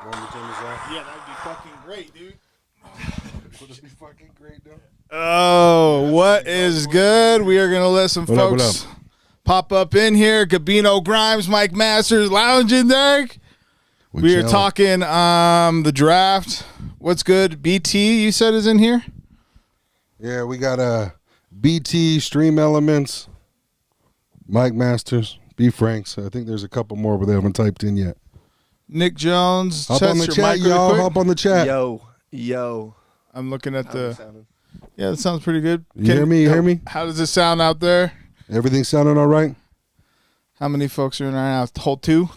When the gym is on. Yeah, that'd be fucking great, dude. Would it be fucking great, though? Oh, what is good? We are going to let some folks pop up in here. Gabino Grhymes, Mike Masters, lounging there. We are talking the draft. What's good? BT, you said, is in here? Yeah, we got BT, Stream Elements, Mike Masters, BFranks. I think there's a couple more, but they haven't typed in yet. Nik Jones. Hop on the chat, y'all. Hop on the chat. Yo. I'm looking at Yeah, that sounds pretty good. You hear me? You hear me? How does it sound out there? Everything sounding all right? How many folks are in right now? Whole 2?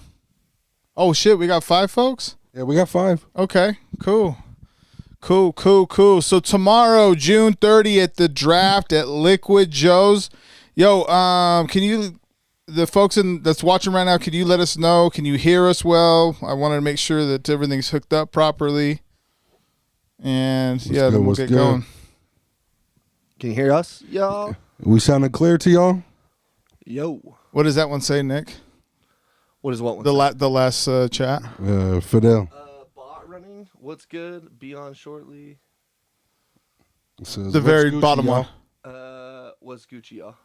Oh, shit. We got 5 folks? Yeah, we got 5. Okay, cool. So tomorrow, June 30th, the draft at Liquid Joe's. Yo, can you, the folks that's watching right now, can you let us know? Can you hear us well? I wanted to make sure that everything's hooked up properly. And then we'll get going. Can you hear us, y'all? We sounding clear to y'all? Yo. What does that one say, Nick? What is what one? The last chat. Fidel. Bot running. What's good? Be on shortly. Says, the very Gucci, bottom y'all? one. What's Gucci, y'all?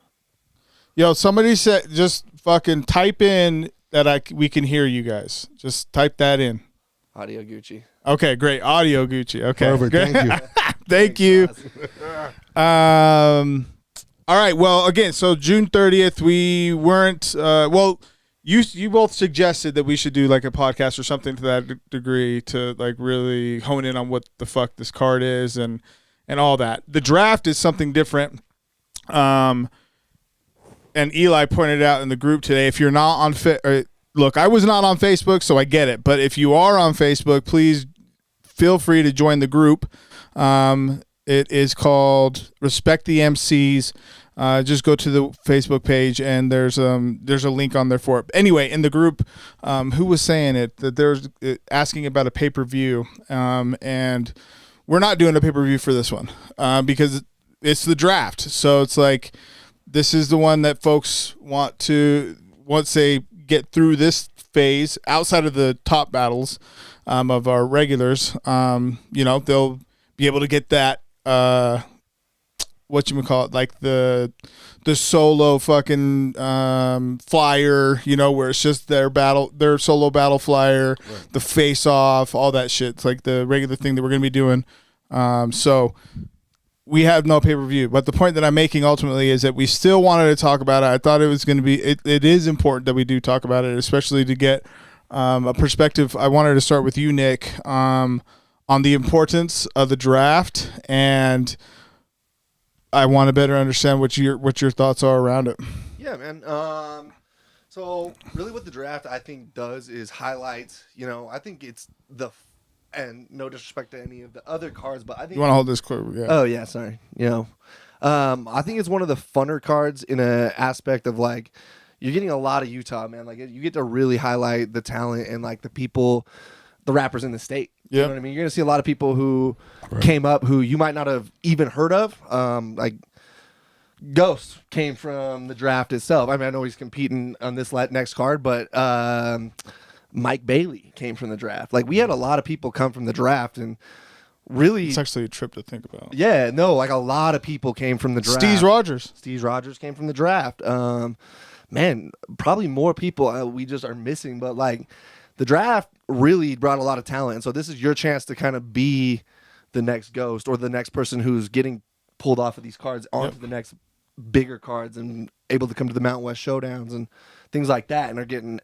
Yo, somebody said just fucking type in that we can hear you guys. Just type that in. Audio Gucci. Okay, great. Audio Gucci. Okay. Perfect. Great. Thank you. Thank you. All right. Well, again, so June 30th, we weren't. You both suggested that we should do like a podcast or something to that degree to like really hone in on what the fuck this card is and all that. The draft is something different. And Eli pointed out in the group today, if you're not on look, I was not on Facebook, so I get it. But if you are on Facebook, please feel free to join the group. It is called Respect the MCs. Just go to the Facebook page, and there's a link on there for it. Anyway, in the group, who was saying it? That there's asking about a pay-per-view, and we're not doing a pay-per-view for this one because it's the draft. So it's like this is the one that folks want to once they get through this phase outside of the top battles of our regulars. They'll be able to get that. What you would call it, like the solo fucking flyer, where it's just their solo battle flyer, right. The face off, all that shit. It's like the regular thing that we're gonna be doing. So we have no pay-per-view, but the point that I'm making ultimately is that we still wanted to talk about it. I thought it was going to be. It is important that we do talk about it, especially to get a perspective. I wanted to start with you, Nick, on the importance of the draft, and I want to better understand what your thoughts are around it. Yeah, man. So really what the draft I think does is highlights, I think it's and no disrespect to any of the other cards, but I think... You want to hold this clear? Yeah. Oh, yeah, sorry. I think it's one of the funner cards in an aspect of, like, you're getting a lot of Utah, man. Like, you get to really highlight the talent and, like, the people, the rappers in the state. You know what I mean? You're going to see a lot of people who came up who you might not have even heard of. Like, Ghost came from the draft itself. I mean, I know he's competing on this next card, but Mike Bailey came from the draft. Like, we had a lot of people come from the draft, and really... It's actually a trip to think about. Yeah, no, like, a lot of people came from the draft. Steve Rogers came from the draft. Man, probably more people we just are missing, but, like, the draft really brought a lot of talent, and so this is your chance to kind of be the next Ghost or the next person who's getting pulled off of these cards onto the next bigger cards and able to come to the Mountain West showdowns and things like that, and are getting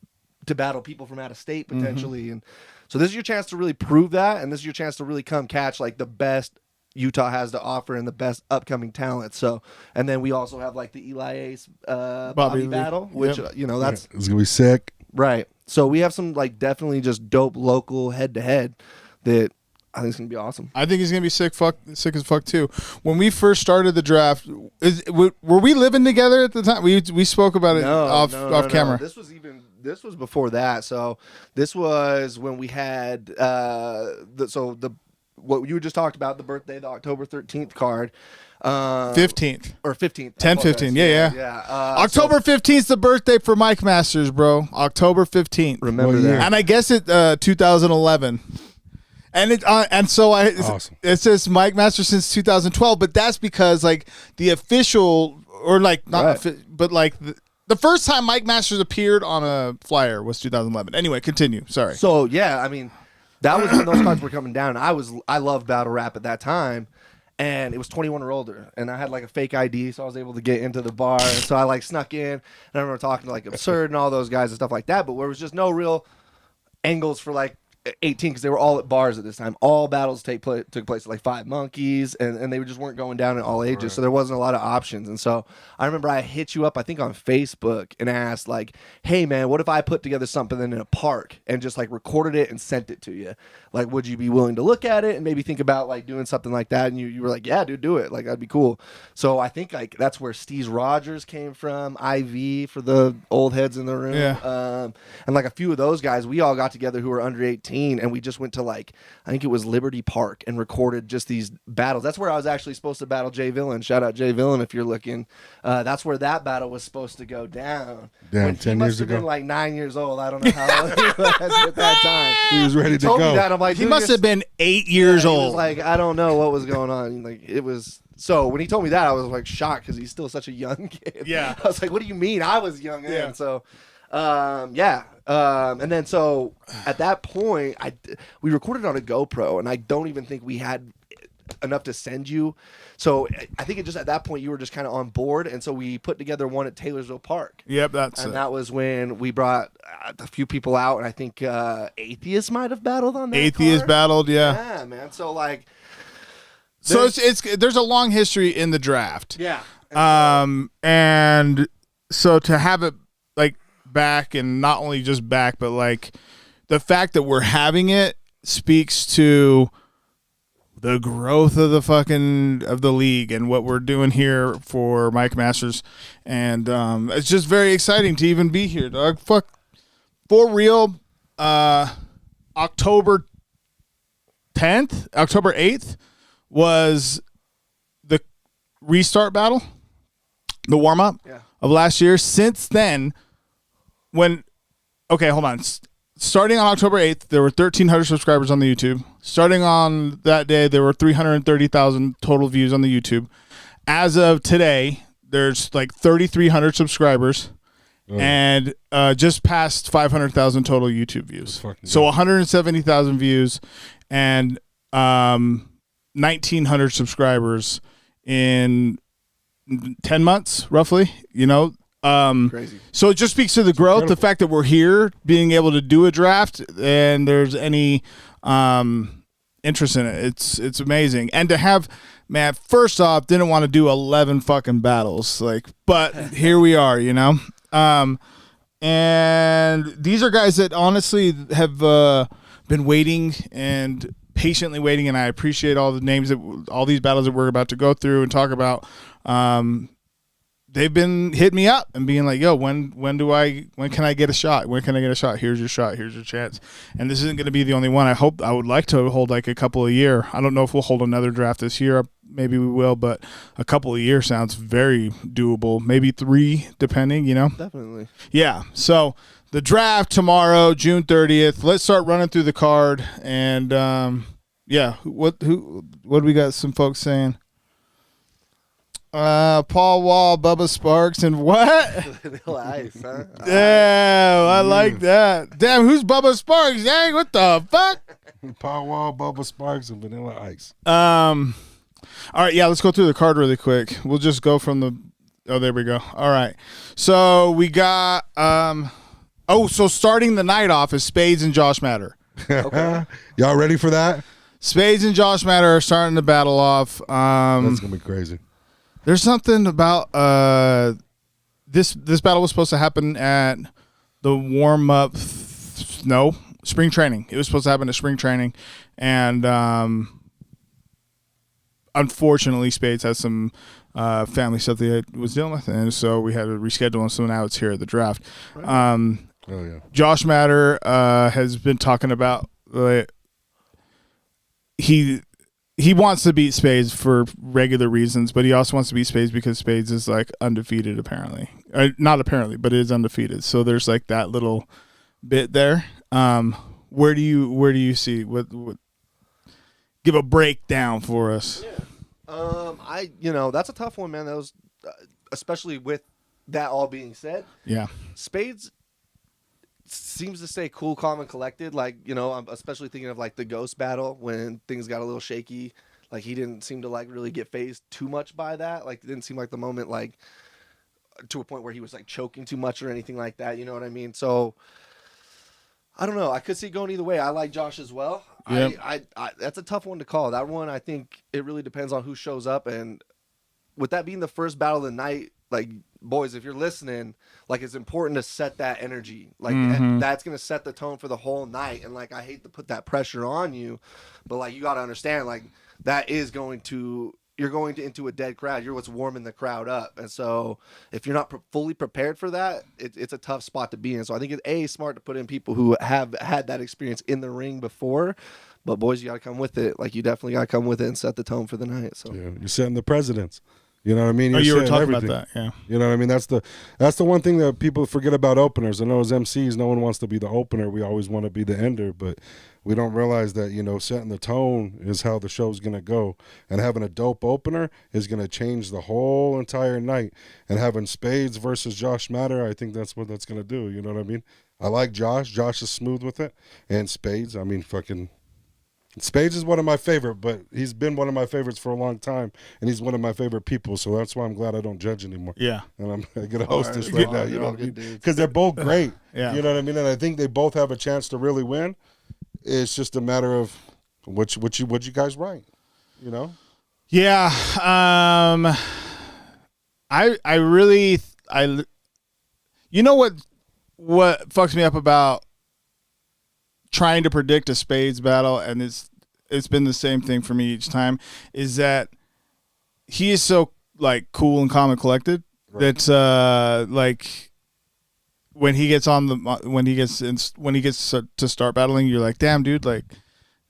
to battle people from out of state potentially. And so this is your chance to really prove that, and this is your chance to really come catch like the best Utah has to offer and the best upcoming talent. So, and then we also have like the Eli Ace Bobby battle, which that's it's gonna be sick, right? So we have some like definitely just dope local head to head that I think it's gonna be awesome. I think he's gonna be sick as fuck too. When we first started the draft, were we living together at the time? We spoke about it off camera. No. This was before that. So this was when we had what you just talked about, the birthday, the October 13th card. 15th. Or 15th. 10, 15. Yeah. Yeah. October 15th is the birthday for Mike Masters, bro. October 15th. Remember What that. year? And I guess it 2011. And Awesome. it says Mike Masters since 2012, but that's because like the official or like not Right. but like the first time Mike Masters appeared on a flyer was 2011. Anyway, continue. Sorry. So yeah, I mean, that was when those cards were coming down. I loved battle rap at that time, and it was 21 or older, and I had like a fake ID, so I was able to get into the bar, and so I like snuck in. And I remember talking to like Absurd and all those guys and stuff like that, but there was just no real angles for like 18 because they were all at bars at this time. All battles took place at like Five Monkeys, and they just weren't going down in all ages, so there wasn't a lot of options. And so I remember I hit you up, I think on Facebook, and asked like, hey man, what if I put together something in a park and just like recorded it and sent it to you? Like, would you be willing to look at it and maybe think about like doing something like that? And you were like, yeah dude, do it, like that'd be cool. So I think like that's where Steve Rogers came from, IV for the old heads in the room. Yeah. And like a few of those guys, we all got together who were under 18, and we just went to like, I think it was Liberty Park, and recorded just these battles. That's where I was actually supposed to battle Jay Villain. Shout out Jay Villain if you're looking. That's where that battle was supposed to go down. Damn, When 10 he years must have ago. been like 9 years old. I don't know how old he was at that time. He was ready He to told go. me that. I'm like, He dude, must you're have been 8 years he was old. like, I don't know what was going on. Like it was. So when he told me that, I was like shocked because he's still such a young kid. Yeah. I was like, what do you mean? I was young then. Yeah. So, and then so at that point, we recorded on a GoPro, and I don't even think we had enough to send you. So I think it just at that point you were just kind of on board, and so we put together one at Taylorsville Park. Yep, that's And it. that was when we brought a few people out, and I think Atheist might have battled on that. Atheist card. battled, yeah. Yeah, man. So like, So it's there's a long history in the draft. yeah. And so to have it like back, and not only just back, but like the fact that we're having it speaks to the growth of the league and what we're doing here for Mike Masters. And it's just very exciting to even be here, dog. Fuck, for real. October 8th was the restart battle, the warm-up of last year. Since then, hold on. Starting on October 8th, there were 1,300 subscribers on the YouTube. Starting on that day, there were 330,000 total views on the YouTube. As of today, there's like 3,300 subscribers and just past 500,000 total YouTube views. So 170,000 views and 1,900 subscribers in 10 months, roughly, you know. Crazy. So it just speaks to the growth, the fact that we're here, being able to do a draft, and there's any interest in it. It's amazing. And to have, man, first off, didn't want to do 11 fucking battles, like, but here we are, you know. And these are guys that honestly have been waiting and patiently waiting, and I appreciate all the names that all these battles that we're about to go through and talk about. They've been hitting me up and being like, yo, when can I get a shot? When can I get a shot? Here's your shot. Here's your chance. And this isn't going to be the only one. I would like to hold like a couple a year. I don't know if we'll hold another draft this year. Maybe we will, but a couple a year sounds very doable. Maybe 3, depending, you know? Definitely. Yeah. So the draft tomorrow, June 30th. Let's start running through the card. And what do we got some folks saying? Paul Wall, Bubba Sparks, and what? Vanilla Ice, huh? Damn, I like that. Damn, who's Bubba Sparks? Dang, what the fuck? Paul Wall, Bubba Sparks, and Vanilla Ice. All right, yeah, let's go through the card really quick. We'll just go from the. Oh, there we go. All right, so we got. So starting the night off is Spades and Josh Matter. Okay. Y'all ready for that? Spades and Josh Matter are starting to battle off. That's gonna be crazy. There's something about this battle was supposed to happen at the warm up. Spring training. It was supposed to happen at spring training, and unfortunately, Spades has some family stuff that he was dealing with, and so we had to reschedule. And so now it's here at the draft. Oh yeah. Josh Matter has been talking about he wants to beat Spades for regular reasons, but he also wants to beat Spades because Spades is like undefeated apparently. Not apparently, but it is undefeated. So there's like that little bit there. Where do you see what give a breakdown for us? That's a tough one, man. That was especially with that all being said. Yeah. Spades seems to stay cool, calm, and collected. Like, I'm especially thinking of like the Ghost battle when things got a little shaky. Like, he didn't seem to like really get phased too much by that. Like, it didn't seem like the moment like to a point where he was like choking too much or anything like that. You know what I mean? So I don't know. I could see it going either way. I like Josh as well. Yep. I that's a tough one to call. That one, I think it really depends on who shows up. And with that being the first battle of the night, like, boys, if you're listening, like, it's important to set that energy. Like, that's going to set the tone for the whole night. And, like, I hate to put that pressure on you, but, like, you got to understand, like, that is going to – you're going into a dead crowd. You're what's warming the crowd up. And so if you're not fully prepared for that, it's a tough spot to be in. So I think it's smart to put in people who have had that experience in the ring before. But, boys, you got to come with it. Like, you definitely got to come with it and set the tone for the night. So Yeah, you're setting the precedents. You know what I mean? You were setting talking everything. about that, yeah. You know what I mean? That's the one thing that people forget about openers. I know as MCs, no one wants to be the opener. We always want to be the ender, but we don't realize that, setting the tone is how the show's going to go. And having a dope opener is going to change the whole entire night. And having Spades versus Josh Matter, I think that's what that's going to do. You know what I mean? I like Josh. Josh is smooth with it. And Spades, I mean, fucking... Spades is one of my favorite, but he's been one of my favorites for a long time, and he's one of my favorite people, so that's why I'm glad I don't judge anymore. Yeah. And I get to host this right now, you know what I mean? Good dudes. Because they're both great. Yeah. You know what I mean? And I think they both have a chance to really win. It's just a matter of what you guys write, you know? Yeah. I really you know what fucks me up about trying to predict a Spades battle, and it's been the same thing for me each time, is that he is so like cool and calm and collected that like when he gets to start battling, you're like, damn dude, like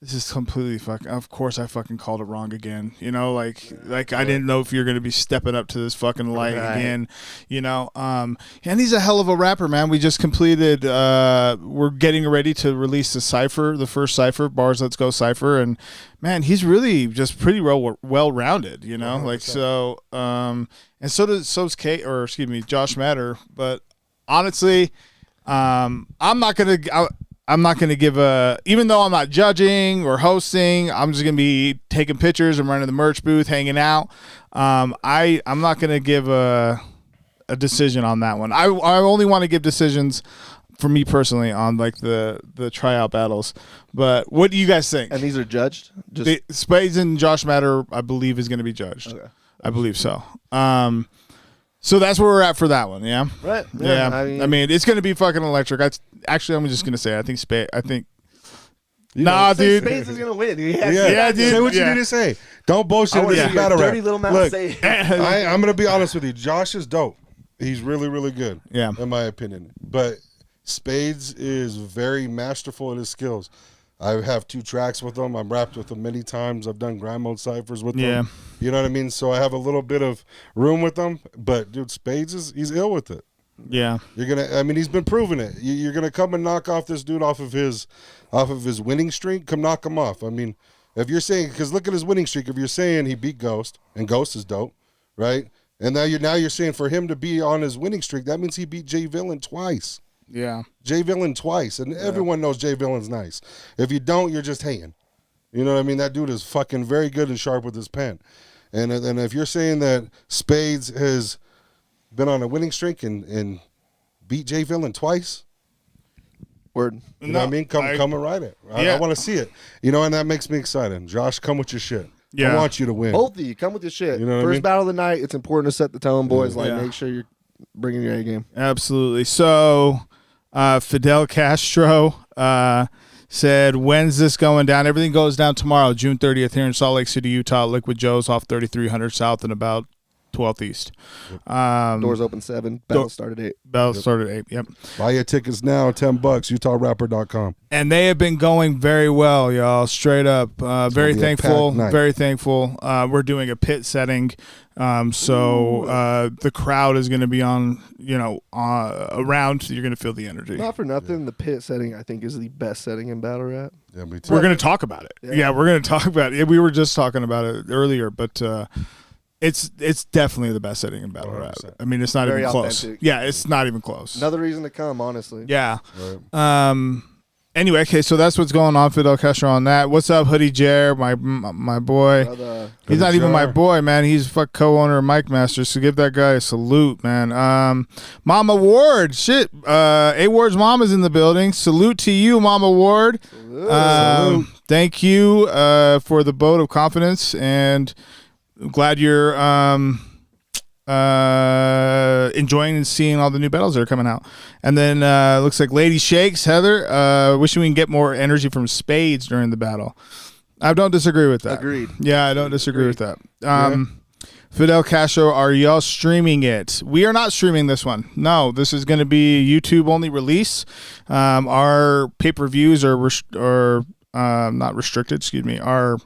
this is completely fucking. Of course, I fucking called it wrong again. Like I didn't know if you're gonna be stepping up to this fucking light again. And he's a hell of a rapper, man. We just completed. We're getting ready to release the first cipher, Bars Let's Go cipher, and man, he's really just pretty well rounded. 100%. Like so. And so's Josh Matter. But honestly, I'm not gonna give even though I'm not judging or hosting, I'm just gonna be taking pictures and running the merch booth, hanging out. I'm not gonna give a decision on that one. I only want to give decisions for me personally on like the tryout battles. But what do you guys think? And these are judged? The Spades and Josh Matter, I believe, is going to be judged. Okay. I believe so. So that's where we're at for that one, yeah? Right. Yeah. I mean it's going to be fucking electric. I'm just going to say, I think dude. Spades is going to win. Yeah, dude. Say what you need to say. Don't bullshit with this battle rap. Dirty little mouth Look, say. I'm going to be honest with you. Josh is dope. He's really, really good, in my opinion. But Spades is very masterful in his skills. I have 2 tracks with him. I've rapped with him many times. I've done grind mode ciphers with him. You know what I mean? So I have a little bit of room with him. But dude, Spades he's ill with it. Yeah. He's been proving it. You're gonna come and knock off this dude off of his winning streak. Come knock him off. I mean, if you're saying, because look at his winning streak. If you're saying he beat Ghost, and Ghost is dope, right? And now you're saying for him to be on his winning streak, that means he beat Jay Villain twice. Yeah. Jay Villain twice, and everyone knows Jay Villain's nice. If you don't, you're just hating. You know what I mean? That dude is fucking very good and sharp with his pen. And if you're saying that Spades has been on a winning streak and beat Jay Villain twice, word. You know what I mean? Come and ride it. I want to see it. And that makes me excited. Josh, come with your shit. Yeah. I want you to win. Both of you, come with your shit. You know what First I mean? battle of the night, it's important to set the tone, boys. Make sure you're bringing your A game. Absolutely. So, Fidel Castro said, when's this going down? Everything goes down tomorrow, June 30th, here in Salt Lake City, Utah. Liquid Joe's off 3300 South in about 12th East. Doors open 7. Battle started 8. Battle started 8. Yep. Buy your tickets now, $10. UtahRapper.com. And they have been going very well, y'all. Straight up, very thankful. Very thankful. We're doing a pit setting, so the crowd is going to be on, around. So you're going to feel the energy. Not for nothing, the pit setting I think is the best setting in battle rap. Yeah, me too. We're going to talk about it. Yeah, we're going to talk about it. We were just talking about it earlier, but it's definitely the best setting in battle rap. I mean, it's not Very even close. authentic. Yeah, it's not even close. Another reason to come, honestly. Yeah. Right. Anyway, okay, so that's what's going on. Fidel Castro on that. What's up, Hoodie Jer, my boy? Brother. He's not even my boy, man. He's co-owner of Mike Master, so give that guy a salute, man. Mama Ward, shit. A Ward's mom is in the building. Salute to you, Mama Ward. Salute. Thank you for the vote of confidence, and I'm glad you're enjoying and seeing all the new battles that are coming out. And then looks like Lady Shakes, Heather, wishing we can get more energy from Spades during the battle. I don't disagree with that. Agreed. Yeah, I don't disagree with that. Fidel Castro, are y'all streaming it? We are not streaming this one. No, this is going to be a YouTube only release. Our pay-per-views are not restricted, excuse me, are,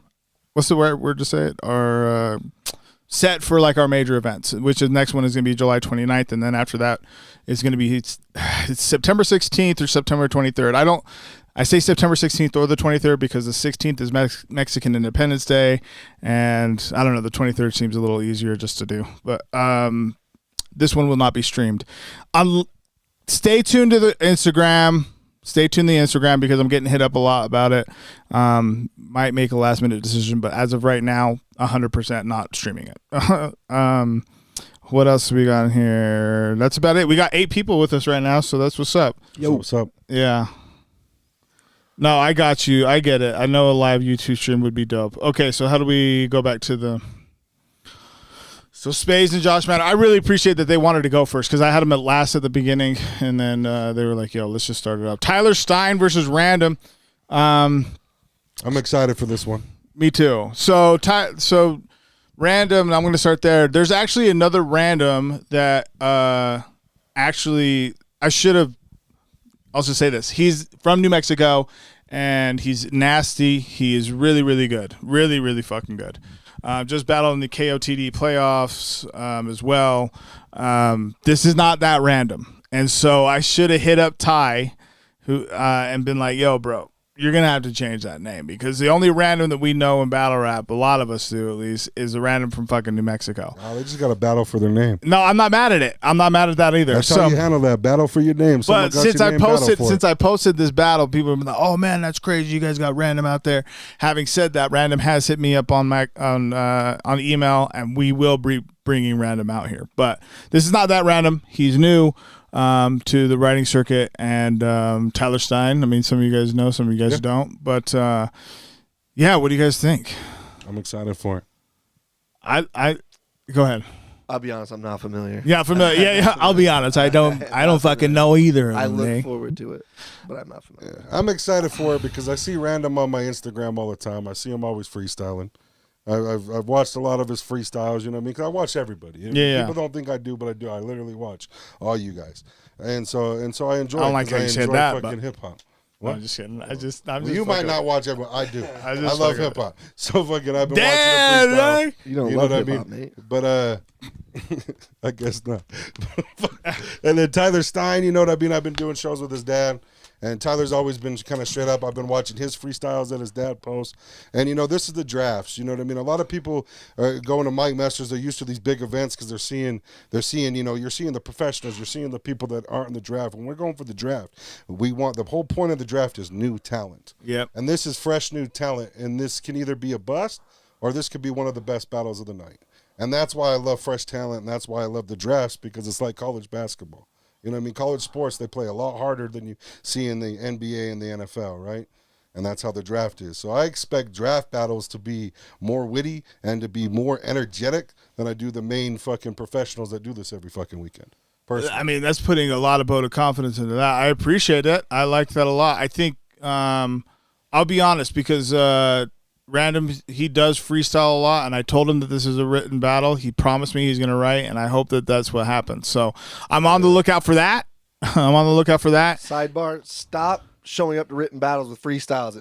what's the word to say it? Are set for like our major events, which the next one is going to be July 29th. And then after that is going to be, it's September 16th or September 23rd. I say September 16th or the 23rd because the 16th is Mexican Independence Day. And I don't know, the 23rd seems a little easier just to do. But this one will not be streamed. Stay tuned to the Instagram. Stay tuned to the Instagram because I'm getting hit up a lot about it. Might make a last minute decision, but as of right now, 100% not streaming it. What else we got in here? That's about it. We got 8 people with us right now, so that's what's up. Yo, what's up? Yeah. No, I got you. I get it. I know a live YouTube stream would be dope. Okay, so how do we go back to the... So Spades and Josh Madden, I really appreciate that they wanted to go first because I had them at last at the beginning, and then they were like, yo, let's just start it up. Tyler Stein versus Random. I'm excited for this one. Me too. So Random, and I'm going to start there. There's actually another Random that actually I should have, I'll just say this. He's from New Mexico, and he's nasty. He is really, really good. Really, really fucking good. Just battled in the KOTD playoffs as well. This is not that Random. And so I should have hit up Ty and been like, yo, bro, you're going to have to change that name because the only Random that we know in battle rap, a lot of us do at least, is a Random from fucking New Mexico. Oh, they just got to battle for their name. No, I'm not mad at it. I'm not mad at that either. That's how you handle that. Battle for your name. But since I posted this battle, people have been like, "Oh man, that's crazy! You guys got Random out there." Having said that, Random has hit me up on email, and we will be bringing Random out here. But this is not that Random. He's new to the writing circuit, and Tyler Stein. I mean, some of you guys know, some of you guys don't. But yeah, what do you guys think? I'm excited for it. I go ahead. I'll be honest, I'm not familiar. Yeah, familiar. Yeah. I'll be honest. I don't fucking know either. I look forward to it, but I'm not familiar. Yeah, I'm excited for it because I see Random on my Instagram all the time. I see him always freestyling. I've watched a lot of his freestyles, you know what I mean? Because I watch everybody. People don't think I do, but I do. I literally watch all you guys. And so I enjoy it. I don't like how you said that, fucking hip-hop. What? I'm just kidding. You might not watch everyone. I do. I love hip hop. So fucking I've been watching the freestyle. You don't love hip hop, mate. But I guess not. And then Tyler Stein, you know what I mean? I've been doing shows with his dad. And Tyler's always been kind of straight up. I've been watching his freestyles that his dad posts. And, this is the drafts. You know what I mean? A lot of people are going to Mike Masters. They're used to these big events because they're seeing, you're seeing the professionals. You're seeing the people that aren't in the draft. When we're going for the draft, the whole point of the draft is new talent. Yep. And this is fresh new talent. And this can either be a bust or this could be one of the best battles of the night. And that's why I love fresh talent. And that's why I love the drafts because it's like college basketball. You know what I mean? College sports, they play a lot harder than you see in the NBA and the NFL, right? And that's how the draft is. So I expect draft battles to be more witty and to be more energetic than I do the main fucking professionals that do this every fucking weekend. Personally. I mean, that's putting a lot of vote of confidence into that. I appreciate it. I like that a lot. I think I'll be honest because Random, he does freestyle a lot, and I told him that this is a written battle. He promised me he's going to write, and I hope that that's what happens. So I'm on the lookout for that. Sidebar: stop showing up to written battles with freestyles.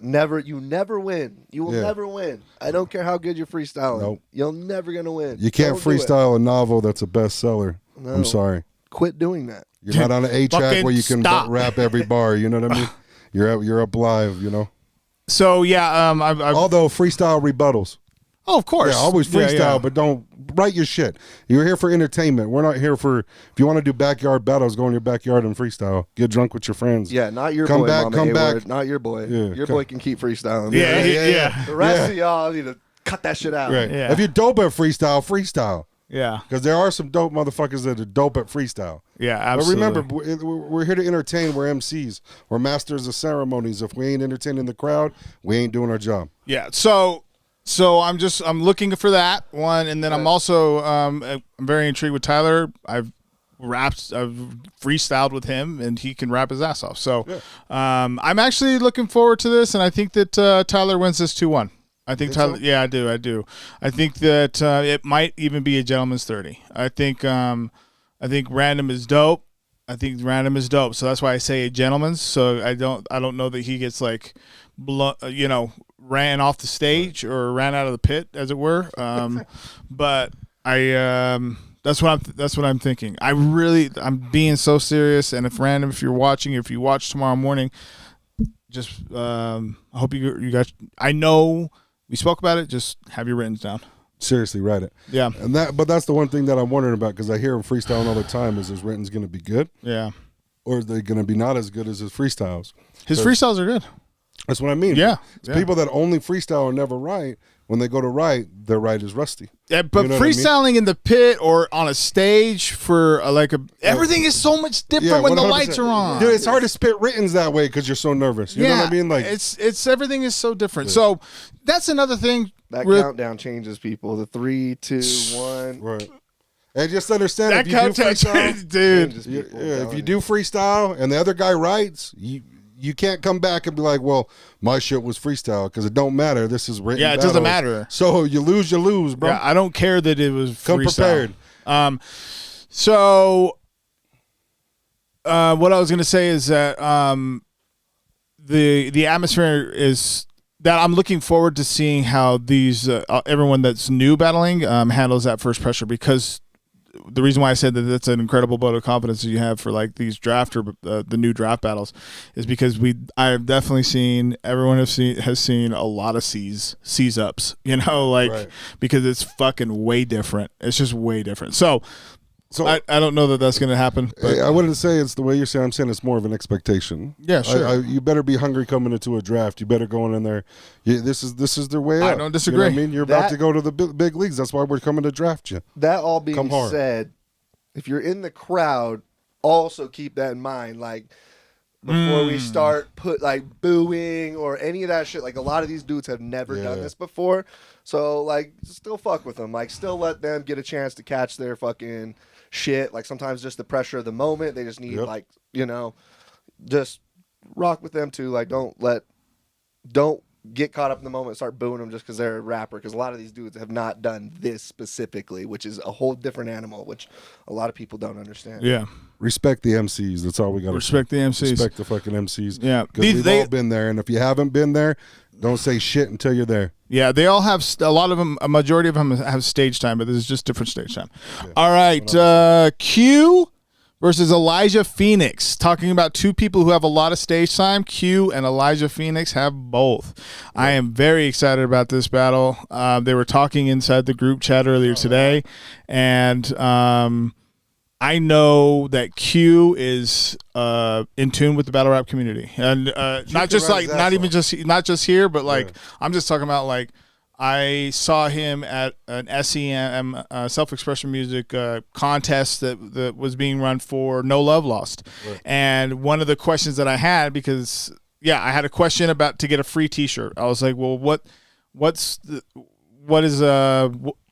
You never win. You will never win. I don't care how good you're freestyling. Nope. You're never gonna win. You can't freestyle a novel that's a bestseller. No. I'm sorry. Quit doing that. You're not on an A track where you can rap every bar. You know what I mean? You're up live. You know. So yeah, although freestyle rebuttals. Oh, of course. Yeah, always freestyle, but don't write your shit. You're here for entertainment. We're not here for. If you want to do backyard battles, go in your backyard and freestyle. Get drunk with your friends. Yeah, not your come boy. Back, Mama come Hayward. back. Not your boy. Yeah, your boy can keep freestyling. Yeah. The rest of y'all need to cut that shit out. Right. Yeah. If you're dope at freestyle. Yeah. Because there are some dope motherfuckers that are dope at freestyle. Yeah, absolutely. But remember, we're here to entertain. We're MCs. We're masters of ceremonies. If we ain't entertaining the crowd, we ain't doing our job. Yeah. So I'm looking for that one, and then I'm also I'm very intrigued with Tyler. I've freestyled with him, and he can rap his ass off. So I'm actually looking forward to this, and I think that Tyler wins this 2-1. I think Tyler. So? Yeah, I do. I think that it might even be a gentleman's 30. I think Random is dope. So that's why I say a gentleman's. So I don't know that he gets like, ran off the stage or ran out of the pit, as it were. But that's what I'm thinking. I'm being so serious. And if you're watching, if you watch tomorrow morning, just I hope you guys. I know. We spoke about it. Just have your written down. Seriously, write it. Yeah. But that's the one thing that I'm wondering about, because I hear him freestyling all the time. Is his written's going to be good? Yeah. Or is they going to be not as good as his freestyles? His freestyles are good. That's what I mean. Yeah. People that only freestyle or never write, when they go to write, their write is rusty. Yeah, but freestyling in the pit or on a stage for everything is so much different when the lights are on. Dude, it's hard to spit writtens that way because you're so nervous. You know what I mean? Like it's everything is so different. So that's another thing. That countdown changes people. The 3, 2, 1. Right. And just understand that if you do freestyle, dude. If you do freestyle and the other guy writes, you can't come back and be like, well, my shit was freestyle, because it don't matter. This is written. Yeah, it doesn't matter. So you lose, bro. Yeah, I don't care that it was come freestyle. Prepared. So what I was going to say is that the atmosphere is that I'm looking forward to seeing how these everyone that's new battling handles that first pressure, because the reason why I said that that's an incredible vote of confidence that you have for like these draft or the new draft battles is because I've definitely seen everyone has seen a lot of C's ups, because it's fucking way different. It's just way different. So I don't know that that's going to happen. But I wouldn't say it's the way you're saying. I'm saying it's more of an expectation. Yeah, sure. You better be hungry coming into a draft. You better go in there. This is their way out. I don't disagree. You know what I mean? You're about to go to the big leagues. That's why we're coming to draft you. That all being said, if you're in the crowd, also keep that in mind. Like, before we start booing or any of that shit, like a lot of these dudes have never done this before. So like, still fuck with them. Like, still let them get a chance to catch their fucking shit. Like, sometimes just the pressure of the moment, they just need just rock with them too. Like, don't get caught up in the moment and start booing them just because they're a rapper, because a lot of these dudes have not done this specifically, which is a whole different animal, which a lot of people don't understand. Yeah. Respect the MCs. That's all we got to respect the MCs. Respect the fucking MCs. Yeah. Because we've all been there, and if you haven't been there, don't say shit until you're there. Yeah, they all have, a lot of them, a majority of them have stage time, but this is just different stage time. Yeah. All right, Q versus Elijah Phoenix. Talking about two people who have a lot of stage time. Q and Elijah Phoenix have both. Yeah. I am very excited about this battle. They were talking inside the group chat earlier today, and I know that Q is in tune with the battle rap community, and not just here, but like I'm just talking about like I saw him at an SEM self-expression music contest that was being run for No Love Lost, and one of the questions that I had, because I had a question about to get a free T-shirt. I was like, well, what is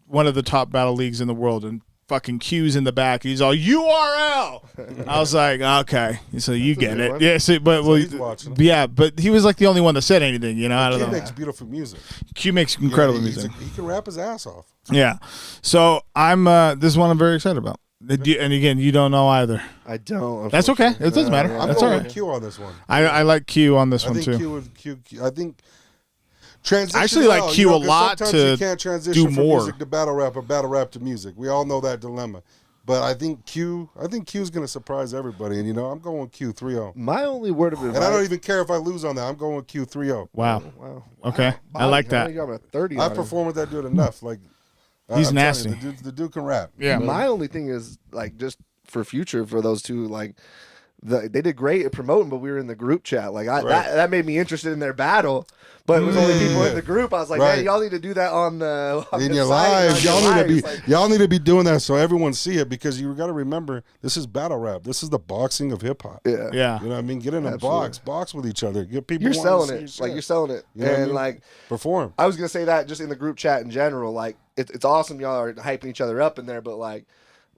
one of the top battle leagues in the world? And fucking Q's in the back. He's all URL. I was like, okay, so you get it. Yeah, so, but So he's watching. yeah, but he was like the only one that said anything. You know, I don't Q know. makes beautiful music. Q makes incredible He's music. he can rap his ass off. Yeah, so I'm this is one I'm very excited about. And again, you don't know either. I don't. That's okay. It doesn't matter. I'm That's going all with right. Q on this one. I like Q on this I one think too. Q. I think transition. I actually like Q a lot sometimes to you can't transition do from more. music to battle rap or battle rap to music. We all know that dilemma. But I think Q's going to surprise everybody. And, I'm going Q 3-0. My only word of advice. And I don't even care if I lose on that. I'm going Q 3-0. Wow. Wow. Okay. I like that. You got a 30. I've performed with that dude enough. Like He's I'm telling nasty. you, the dude can rap. Yeah. My only thing is like just for future for those two, like they did great at promoting, but we were in the group chat. Like that made me interested in their battle. But it was only people in the group. I was like, man, y'all need to do that on in the your site, lives. Y'all need to be doing that so everyone see it, because you got to remember this is battle rap. This is the boxing of hip hop. Yeah. Yeah. You know what I mean? Get in a box with each other. Get people. You're selling wanting to it. see Like your you're shit. selling it. You know what I And mean? like Perform. I was gonna say that just in the group chat in general. Like it's awesome y'all are hyping each other up in there, but like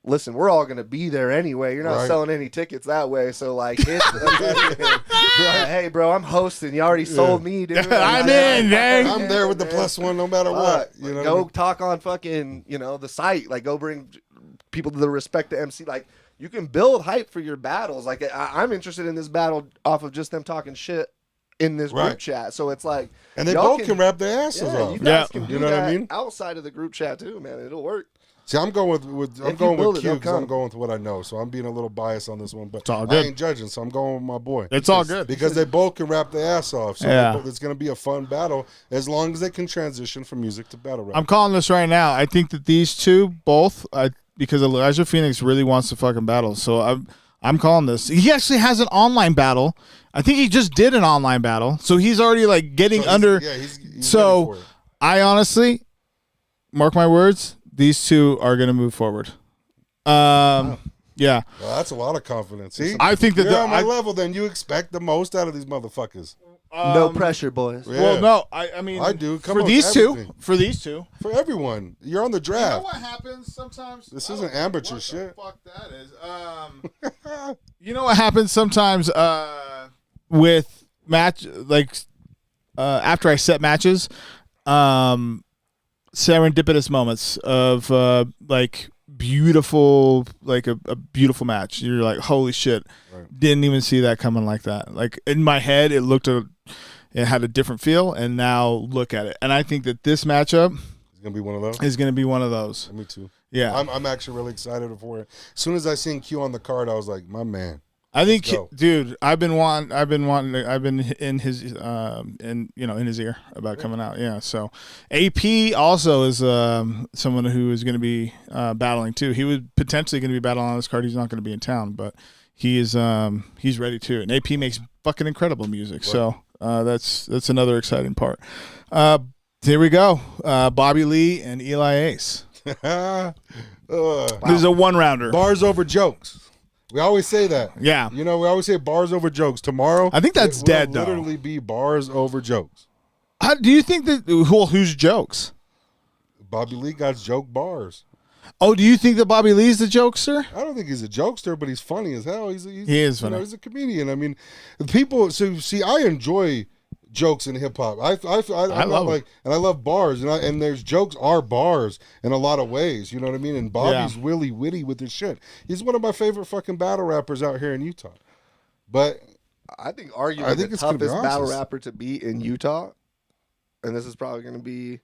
listen, we're all gonna be there anyway. You're not selling any tickets that way, so like hit hey bro, I'm hosting. You already sold me, dude. I'm in, dang. I'm there with the +1 no matter what. You know, go talk on fucking the site. Like go bring people to the respect to MC. Like you can build hype for your battles. Like I'm interested in this battle off of just them talking shit in this group chat. So it's like, and they both can rap their asses off. You guys can do you know that what I mean? outside of the group chat too, man. It'll work. See, I'm going with If you build it, Q they'll because I'm come. going with what I know. So I'm being a little biased on this one, but It's all I good. ain't judging. So I'm going with my boy. It's all good. Because they both can rap their ass off. So Yeah. it's going to be a fun battle as long as they can transition from music to battle rap. I'm calling this right now. I think that these two both, because Elijah Phoenix really wants to fucking battle. So I'm calling this. He actually has an online battle. I think he just did an online battle. So he's already like getting under. Yeah, he's So ready for it. I honestly, mark my words, these two are going to move forward. Yeah. Well, that's a lot of confidence. See, I think that you're the- on my I- level. Then you expect the most out of these motherfuckers. No pressure, boys. Yeah. Well, no, I mean, I do. Come for on, these everything. two, for these two. For everyone, you're on the You know draft. what happens sometimes? This I isn't don't know amateur what shit. The fuck that is. You know what happens sometimes with match after I set matches, serendipitous moments of like beautiful, like a beautiful match. You're like, holy shit, didn't even see that coming like that. Like in my head, it had a different feel, and now look at it. And I think that this matchup It's gonna be one of those. is going to be one of those. Me too. Yeah, I'm actually really excited for it. As soon as I seen Q on the card, I was like, my man. I think, go. dude, I've been in his, in his ear about coming out. Yeah. So AP also is someone who is going to be battling too. He was potentially going to be battling on this card. He's not going to be in town, but he is, he's ready too. And AP makes fucking incredible music. Right. So that's another exciting part. Here we go. Bobby Lee and Eli Ace. This is a 1-rounder. Bars over jokes. We always say that. Yeah. We always say bars over jokes. Tomorrow, I think that's it dead, will though. literally be bars over jokes. How do you think that? Who's jokes? Bobby Lee got joke bars. Oh, do you think that Bobby Lee's the jokester? I don't think he's a jokester, but he's funny as hell. He is funny. He's a comedian. I mean, people. So see, I enjoy jokes in hip hop. I love like, and I love bars, and there's jokes are bars in a lot of ways. You know what I mean? And Bobby's really witty with his shit. He's one of my favorite fucking battle rappers out here in Utah. But I think arguably the it's gonna be toughest battle awesome. rapper to beat in Utah, and this is probably going to be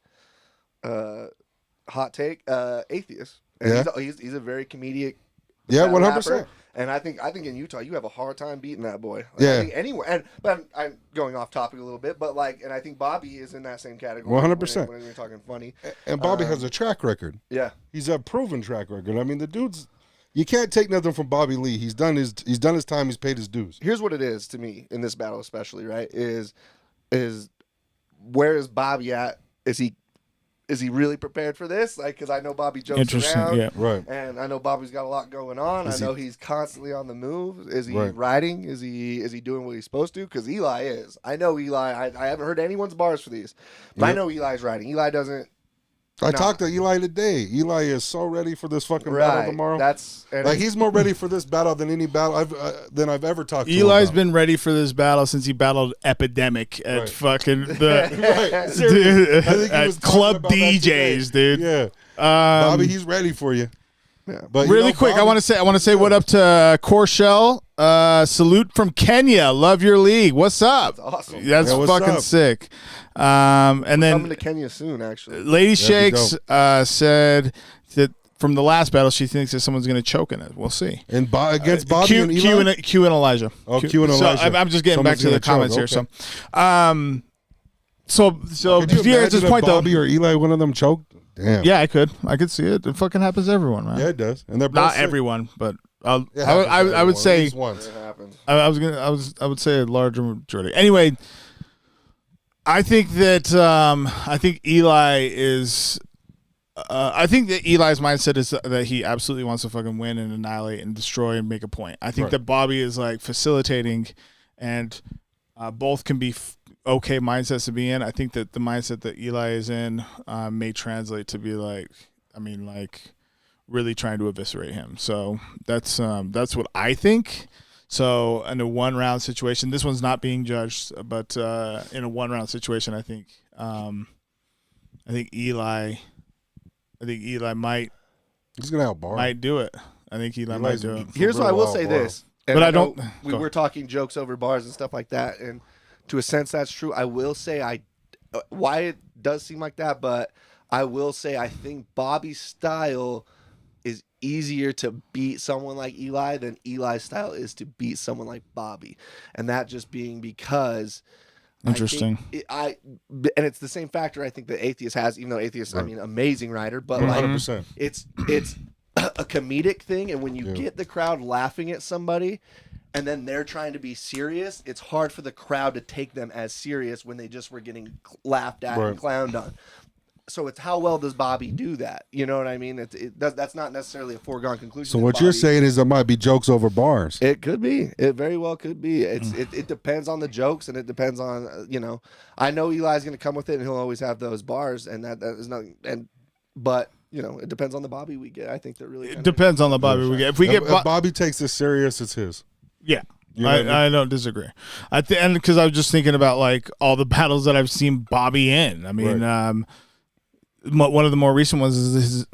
hot take, Atheist. And he's a very comedic. Yeah, battle 100%. rapper. And I think in Utah you have a hard time beating that boy. Like, Yeah. I think anywhere. But I'm going off topic a little bit. But and I think Bobby is in that same category. 100%. When you're talking funny. And Bobby has a track record. Yeah. He's a proven track record. I mean, the dude's. You can't take nothing from Bobby Lee. He's done his time. He's paid his dues. Here's what it is to me in this battle, especially right is where is Bobby at? Is he really prepared for this? Like, because I know Bobby jokes around, yeah, right. And I know Bobby's got a lot going on. I know he's constantly on the move. Is he Right. riding? Is he doing what he's supposed to? Because Eli is. I know Eli. I haven't heard anyone's bars for these, but I know Eli's riding. Eli doesn't I talked to Eli today. Eli is so ready for this fucking Right. battle tomorrow. And he's more ready for this battle than any battle I've ever talked to. Eli's him been ready for this battle since he battled Epidemic at fucking right. dude, I think he was at Club talking about that DJs, today. dude. Yeah, Bobby, he's ready for you. Yeah. But Really quick, Bobby, I want to say what up to Corshell. Salute from Kenya. Love your league. What's up? That's awesome. That's Yeah, what's fucking up? sick. And Coming then to Kenya soon, actually. Lady That'd be Shakes said that from the last battle, she thinks that someone's going to choke in it. We'll see. And against Bobby and Eli? Q and Elijah. Oh, Q and Elijah. So I'm just getting Someone's back to the gonna comments choke, here. okay. So Could you to your imagine if point though, Bobby or Eli, one of them choked? Damn. yeah, I could see it. It fucking happens to everyone, man. Yeah, it does. And they're both Not sick. everyone, but It happens to I would everyone, at say least once. It happens. I would say a larger majority. Anyway, I think that Eli is. I think that Eli's mindset is that he absolutely wants to fucking win and annihilate and destroy and make a point. I think Right. that Bobby is like facilitating, and both can be okay mindsets to be in. I think that the mindset that Eli is in may translate to be like really trying to eviscerate him. So that's what I think. So in a 1-round situation, this one's not being judged, but in a 1-round situation, I think Eli might He's going to outbar. do it. I think Eli might do it. Here's what I will say Outbar. this. And But I know don't- We go were talking jokes over bars and stuff like that, and to a sense that's true. I will say why it does seem like that, but I will say I think Bobby's style is easier to beat someone like Eli than Eli's style is to beat someone like Bobby, and that just being because. Interesting. And it's the same factor I think that Atheist has, even though Atheist, I Right. mean, amazing writer, but 100%. it's a comedic thing, and when you get the crowd laughing at somebody and then they're trying to be serious, it's hard for the crowd to take them as serious when they just were getting laughed at Right. and clowned on. So it's how well does Bobby do that? You know what I mean? That's not necessarily a foregone conclusion. So that what you're Bobby- saying is there might be jokes over bars. It could be. It very well could be. It depends on the jokes, and it depends on I know Eli's going to come with it, and he'll always have those bars, and that is nothing. But it depends on the Bobby we get. I think that really It depends on the Bobby we get. If we get If Bobby takes this serious, it's his. yeah. You know what I mean? I don't disagree. And because I was just thinking about like all the battles that I've seen Bobby in. I mean, one of the more recent ones is his,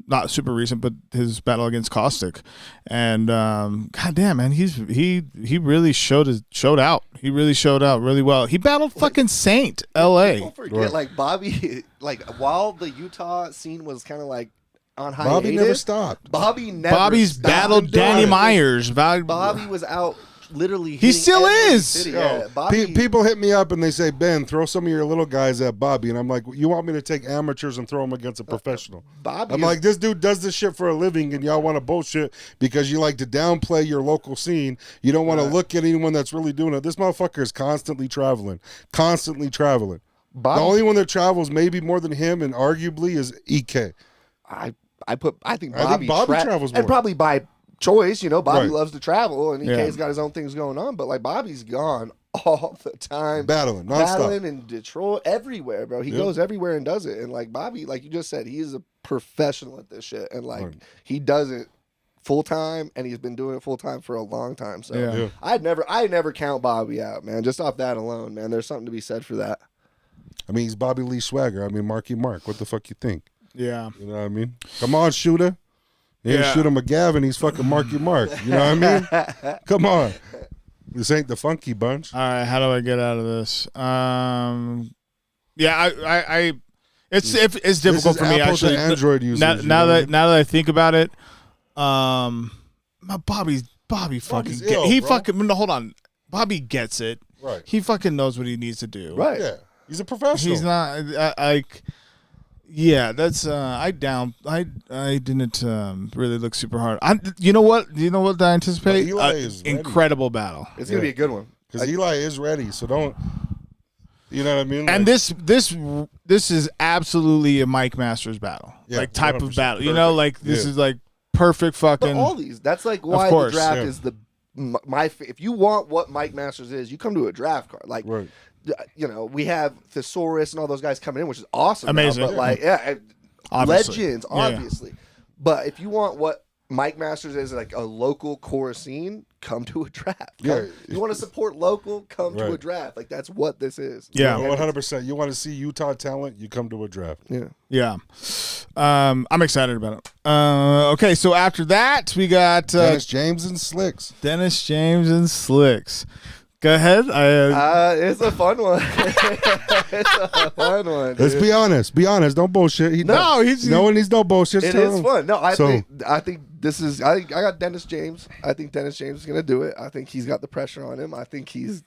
not super recent, but his battle against Caustic, and goddamn man, he really showed out. He really showed out really well. He battled fucking Saint L.A. Don't forget, like Bobby, like while the Utah scene was kind of like on hiatus, Bobby never stopped. Bobby's stopped. battled Danny Myers. Bobby was out literally. He hitting still every is. city. Yo, Yeah, Bobby, people hit me up and they say, Ben, throw some of your little guys at Bobby. And I'm like, you want me to take amateurs and throw them against a professional? Bobby I'm is- like, this dude does this shit for a living and y'all want to bullshit because you like to downplay your local scene. You don't want to look at anyone that's really doing it. This motherfucker is constantly traveling. Bobby, The only one that travels maybe more than him and arguably is EK. I think I think Bobby travels more. and probably by choice. Bobby Right. loves to travel, and Yeah. EK's got his own things going on. But like Bobby's gone all the time, Battling, nonstop. battling in Detroit, everywhere, bro. He Yep. goes everywhere and does it. And like Bobby, like you just said, he is a professional at this shit, and like Right. he does it full time, and he's been doing it full time for a long time. So Yeah. Yeah. I'd never count Bobby out, man. Just off that alone, man. There's something to be said for that. I mean, he's Bobby Lee Swagger. I mean, Marky Mark. What the fuck you think? Yeah. You know what I mean? Come on, shooter. He ain't Yeah. Shooter McGavin. He's fucking Marky Mark. You know what I mean? Come on. This ain't the Funky Bunch. All right, how do I get out of this? Yeah, it's difficult This is for me Apple to actually. Android users. Now, you know what I mean? now that I think about it, my Bobby fucking ill, he bro. fucking no, hold on. Bobby gets it. Right. He fucking knows what he needs to do. Right. Yeah. He's a professional. He's not like. Yeah, that's I didn't really look super hard. You know what I anticipate? Eli is ready. Incredible battle. It's gonna be a good one. Because Eli is ready, so don't. You know what I mean? And Like, this is absolutely a Mike Masters battle, Yeah, like type of 100%. battle. You know, like this Yeah. is like perfect But fucking. all these, that's like why course, the draft yeah. is if you want what Mike Masters is, you come to a draft card. Like Right. we have Thesaurus and all those guys coming in, which is awesome. Amazing. Now, but like, Obviously. legends, obviously. But if you want what Mike Masters is, like a local chorus scene, come to a draft. You want to support local, come to a draft. Like that's what this is. Yeah, 100%. You want to see Utah talent, you come to a draft. Yeah. I'm excited about it. Okay, so after that we got Dennis James and Slicks. Go ahead. It's a fun one. It's a fun one. Let's be honest. Be honest. Don't bullshit. No one needs no bullshit. It is fun. No, I think this is. I got Dennis James. I think Dennis James is gonna do it. I think he's got the pressure on him. I think he's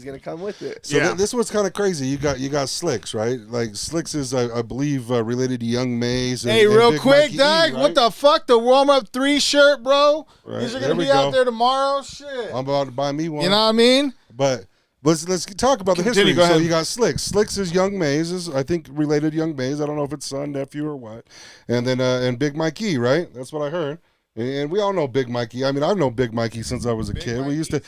gonna come with it. So this was kind of crazy. You got Slicks, right? Like Slicks is, I believe, related to Young Maze. Hey, and real Big quick, Mikey Doug. E, right? What the fuck? The warm up 3 shirt, bro. Right. These are There gonna we be out go. there tomorrow. Shit. I'm about to buy me one. You know what I mean? But let's talk about the Continue, history. go ahead. So you got Slicks. Slicks is Young Maze, is I think related to Young Maze. I don't know if it's son, nephew, or what. And then and Big Mikey, right? That's what I heard. And we all know Big Mikey. I mean, I've known Big Mikey since I was a kid. We used to,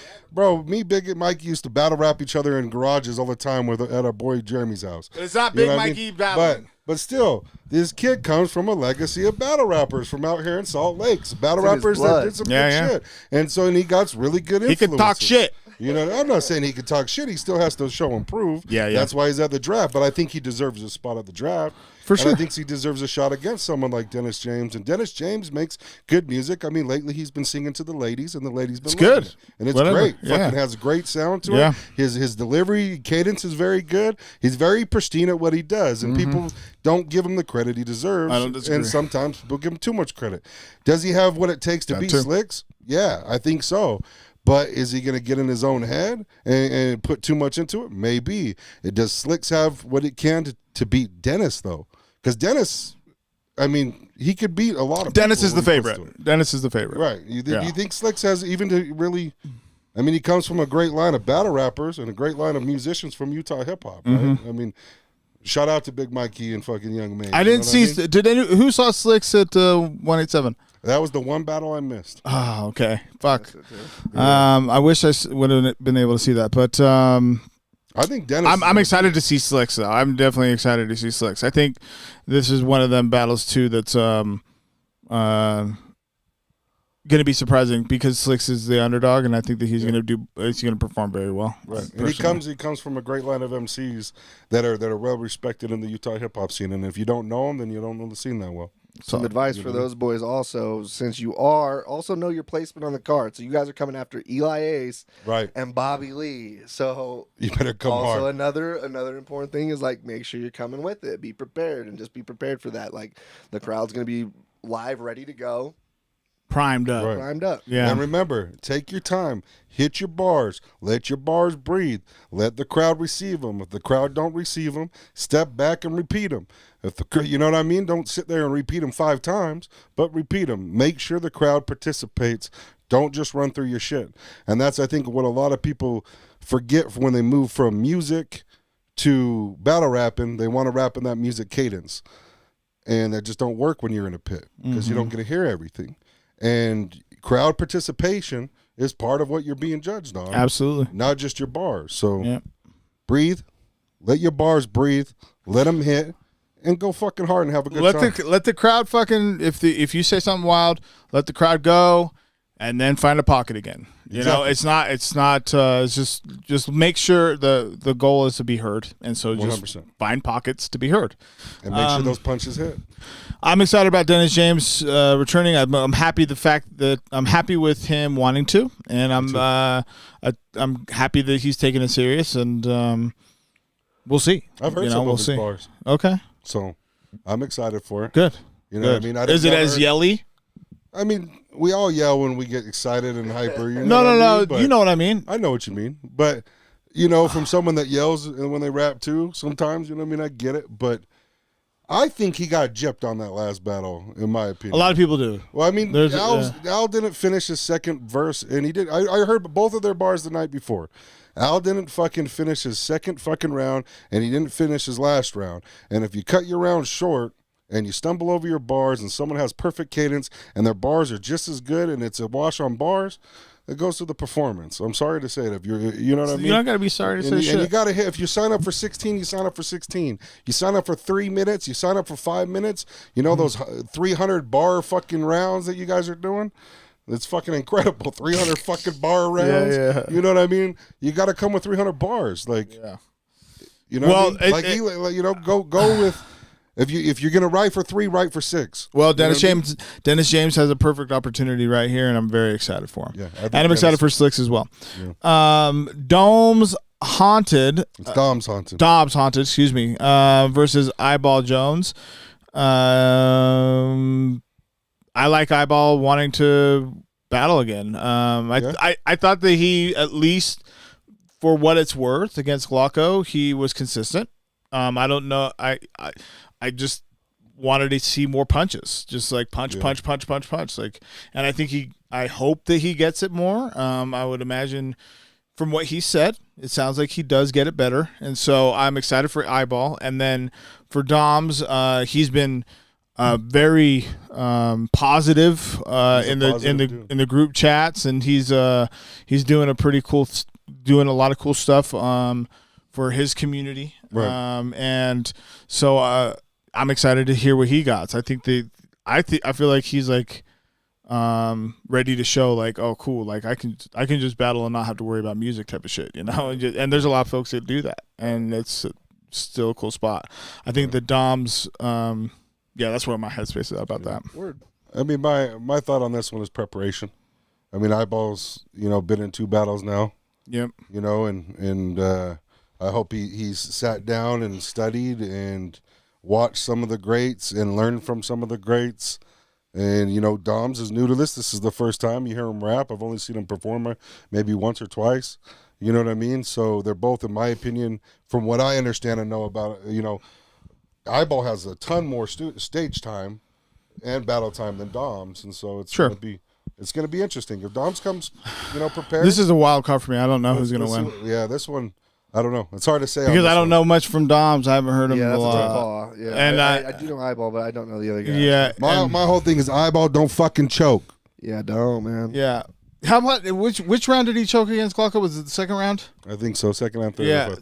Big and Mikey used to battle rap each other in garages all the time at our boy Jeremy's house. It's not You know Big what I Mikey mean? battling. But still, this kid comes from a legacy of battle rappers from out here in Salt Lakes. Battle It's in his rappers that blood. did some good shit. And so he got really good influences. He can talk shit. You know, I'm not saying he could talk shit. He still has to show and prove. Yeah. That's why he's at the draft. But I think he deserves a spot at the draft. For sure. And I think he deserves a shot against someone like Dennis James. And Dennis James makes good music. I mean, lately he's been singing to the ladies, and the ladies been loving good. it. And it's Whatever. great. Yeah. Fucking has a great sound to Yeah. it. His delivery cadence is very good. He's very pristine at what he does, and people don't give him the credit he deserves. I don't disagree. And sometimes people give him too much credit. Does he have what it takes to beat too. Slicks? Yeah, I think so. But is he going to get in his own head and put too much into it? Maybe. Does Slicks have what it can to beat Dennis, though? Because Dennis, I mean, he could beat a lot of Dennis people is the when he puts favorite. Dennis is the favorite. Right. You Yeah. think Slicks has even to really... I mean, he comes from a great line of battle rappers and a great line of musicians from Utah hip-hop, right? I mean, shout out to Big Mikey and fucking Young May. I didn't see. Who saw Slicks at 187? That was the one battle I missed. Oh, okay. Fuck. I wish I would have been able to see that, but I think Dennis... I'm excited to see Slicks, though. I'm definitely excited to see Slicks. I think this is one of them battles, too, that's going to be surprising because Slicks is the underdog, and I think that he's going to perform very well. Right. And he comes from a great line of MCs that are well respected in the Utah hip hop scene. And if you don't know them, then you don't know the scene that well. Some advice for those boys also, since you also know your placement on the card. So you guys are coming after Eli Ace and Bobby Lee. So you better come hard. Also another important thing is like make sure you're coming with it. Be prepared and just be prepared for that. Like the crowd's gonna be live, ready to go. Primed up. Right. Primed up. Yeah. And remember, take your time. Hit your bars. Let your bars breathe. Let the crowd receive them. If the crowd don't receive them, step back and repeat them. You know what I mean? Don't sit there and repeat them 5 times, but repeat them. Make sure the crowd participates. Don't just run through your shit. And that's, I think, what a lot of people forget when they move from music to battle rapping. They want to rap in that music cadence. And that just don't work when you're in a pit because you don't get to hear everything. And crowd participation is part of what you're being judged on. Absolutely. Not just your bars. So breathe. Let your bars breathe. Let them hit. And go fucking hard and have a good time. Let the crowd fucking, if you say something wild, let the crowd go and then find a pocket again. You know, it's just make sure the goal is to be heard. And so just 100%. find pockets to be heard. And make sure those punches hit. I'm excited about Dennis James returning. I'm happy I'm happy with him wanting to, and I'm happy that he's taking it serious, and we'll see. I've heard some of his see. bars. Okay, so I'm excited for it. good. You know what I mean? Is it as yelly? I mean, we all yell when we get excited and hyper. You No. know what I mean? You know what I mean. I know what you mean, but from someone that yells and when they rap too, sometimes you know what I mean. I get it, but I think he got gypped on that last battle, in my opinion. A lot of people do. Well, I mean, Al didn't finish his second verse, and he did. I heard both of their bars the night before. Al didn't fucking finish his second fucking round, and he didn't finish his last round. And if you cut your round short and you stumble over your bars and someone has perfect cadence and their bars are just as good and it's a wash on bars, It goes to the performance. I'm sorry to say it. If you know what I mean. You're not gonna be sorry to say shit. And you gotta hit. If you sign up for 16, you sign up for 16. You sign up for 3 minutes. You sign up for 5 minutes. You know those 300 bar fucking rounds that you guys are doing. It's fucking incredible. 300 fucking bar rounds. Yeah. You know what I mean? You got to come with 300 bars. Like, you know, well, what I mean? Like, you know, go with. If you're gonna write for 3, write for 6. Well, Dennis James has a perfect opportunity right here, and I'm very excited for him. Yeah, and I'm excited for Slicks as well. Yeah. Dom's Haunted. It's Dom's Haunted. Dobbs Haunted, excuse me. Versus Eyeball Jones. I like Eyeball wanting to battle again. I thought that he, at least for what it's worth against Glauco, he was consistent. I don't know. I just wanted to see more punches, just like punch. Like, and I think I hope that he gets it more. I would imagine from what he said, it sounds like he does get it better. And so I'm excited for Eyeball. And then for Dom's, he's been very positive in the group chats, and he's doing doing a lot of cool stuff for his community. Right. And so I'm excited to hear what he got. So I feel like he's like ready to show like, oh cool, like I can just battle and not have to worry about music type of shit, you know. And there's a lot of folks that do that, and it's still a cool spot. I think the Doms, that's where my headspace is about that. Word. I mean, my thought on this one is preparation. I mean, Eyeball's, you know, been in 2 battles now. Yep. You know, and I hope he's sat down and studied and watched some of the greats and learned from some of the greats. And, you know, Doms is new to this. This is the first time you hear him rap. I've only seen him perform maybe once or twice. You know what I mean? So they're both, in my opinion, from what I understand and know about it, you know, Eyeball has a ton more stage time and battle time than Doms. And so it's going to be interesting. If Doms comes, you know, prepared. This is a wild card for me. I don't know who's going to win. Yeah, this one, I don't know. It's hard to say. Because I don't know much from Doms. I haven't heard him a a lot. call. Yeah, and I do know Eyeball, but I don't know the other guy. Yeah. My whole thing is Eyeball don't fucking choke. Yeah, don't, man. Yeah. How about which round did he choke against Glauco? Was it the second round? I think so. Second and third. Yeah.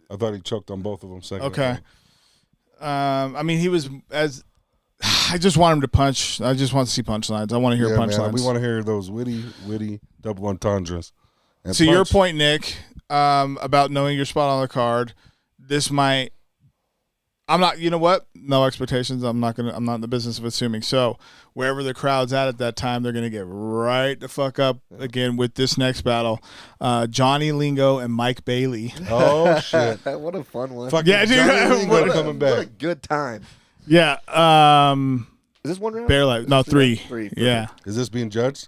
I thought he choked on both of them. Second. Okay. I mean, he was as. I just want him to punch. I just want to see punchlines. I want to hear punchlines. We want to hear those witty double entendres. And to your point, Nick, about knowing your spot on the card, this might. I'm not. You know what? No expectations. I'm not in the business of assuming. So wherever the crowd's at that time, they're gonna get right the fuck up again with this next battle. Johnny Lingo and Mike Bailey. Oh shit! What a fun one. Fuck yeah, dude. Coming back. What a good time. Yeah. Is this one round? Bare life. No, 3. 3. Yeah. Is this being judged?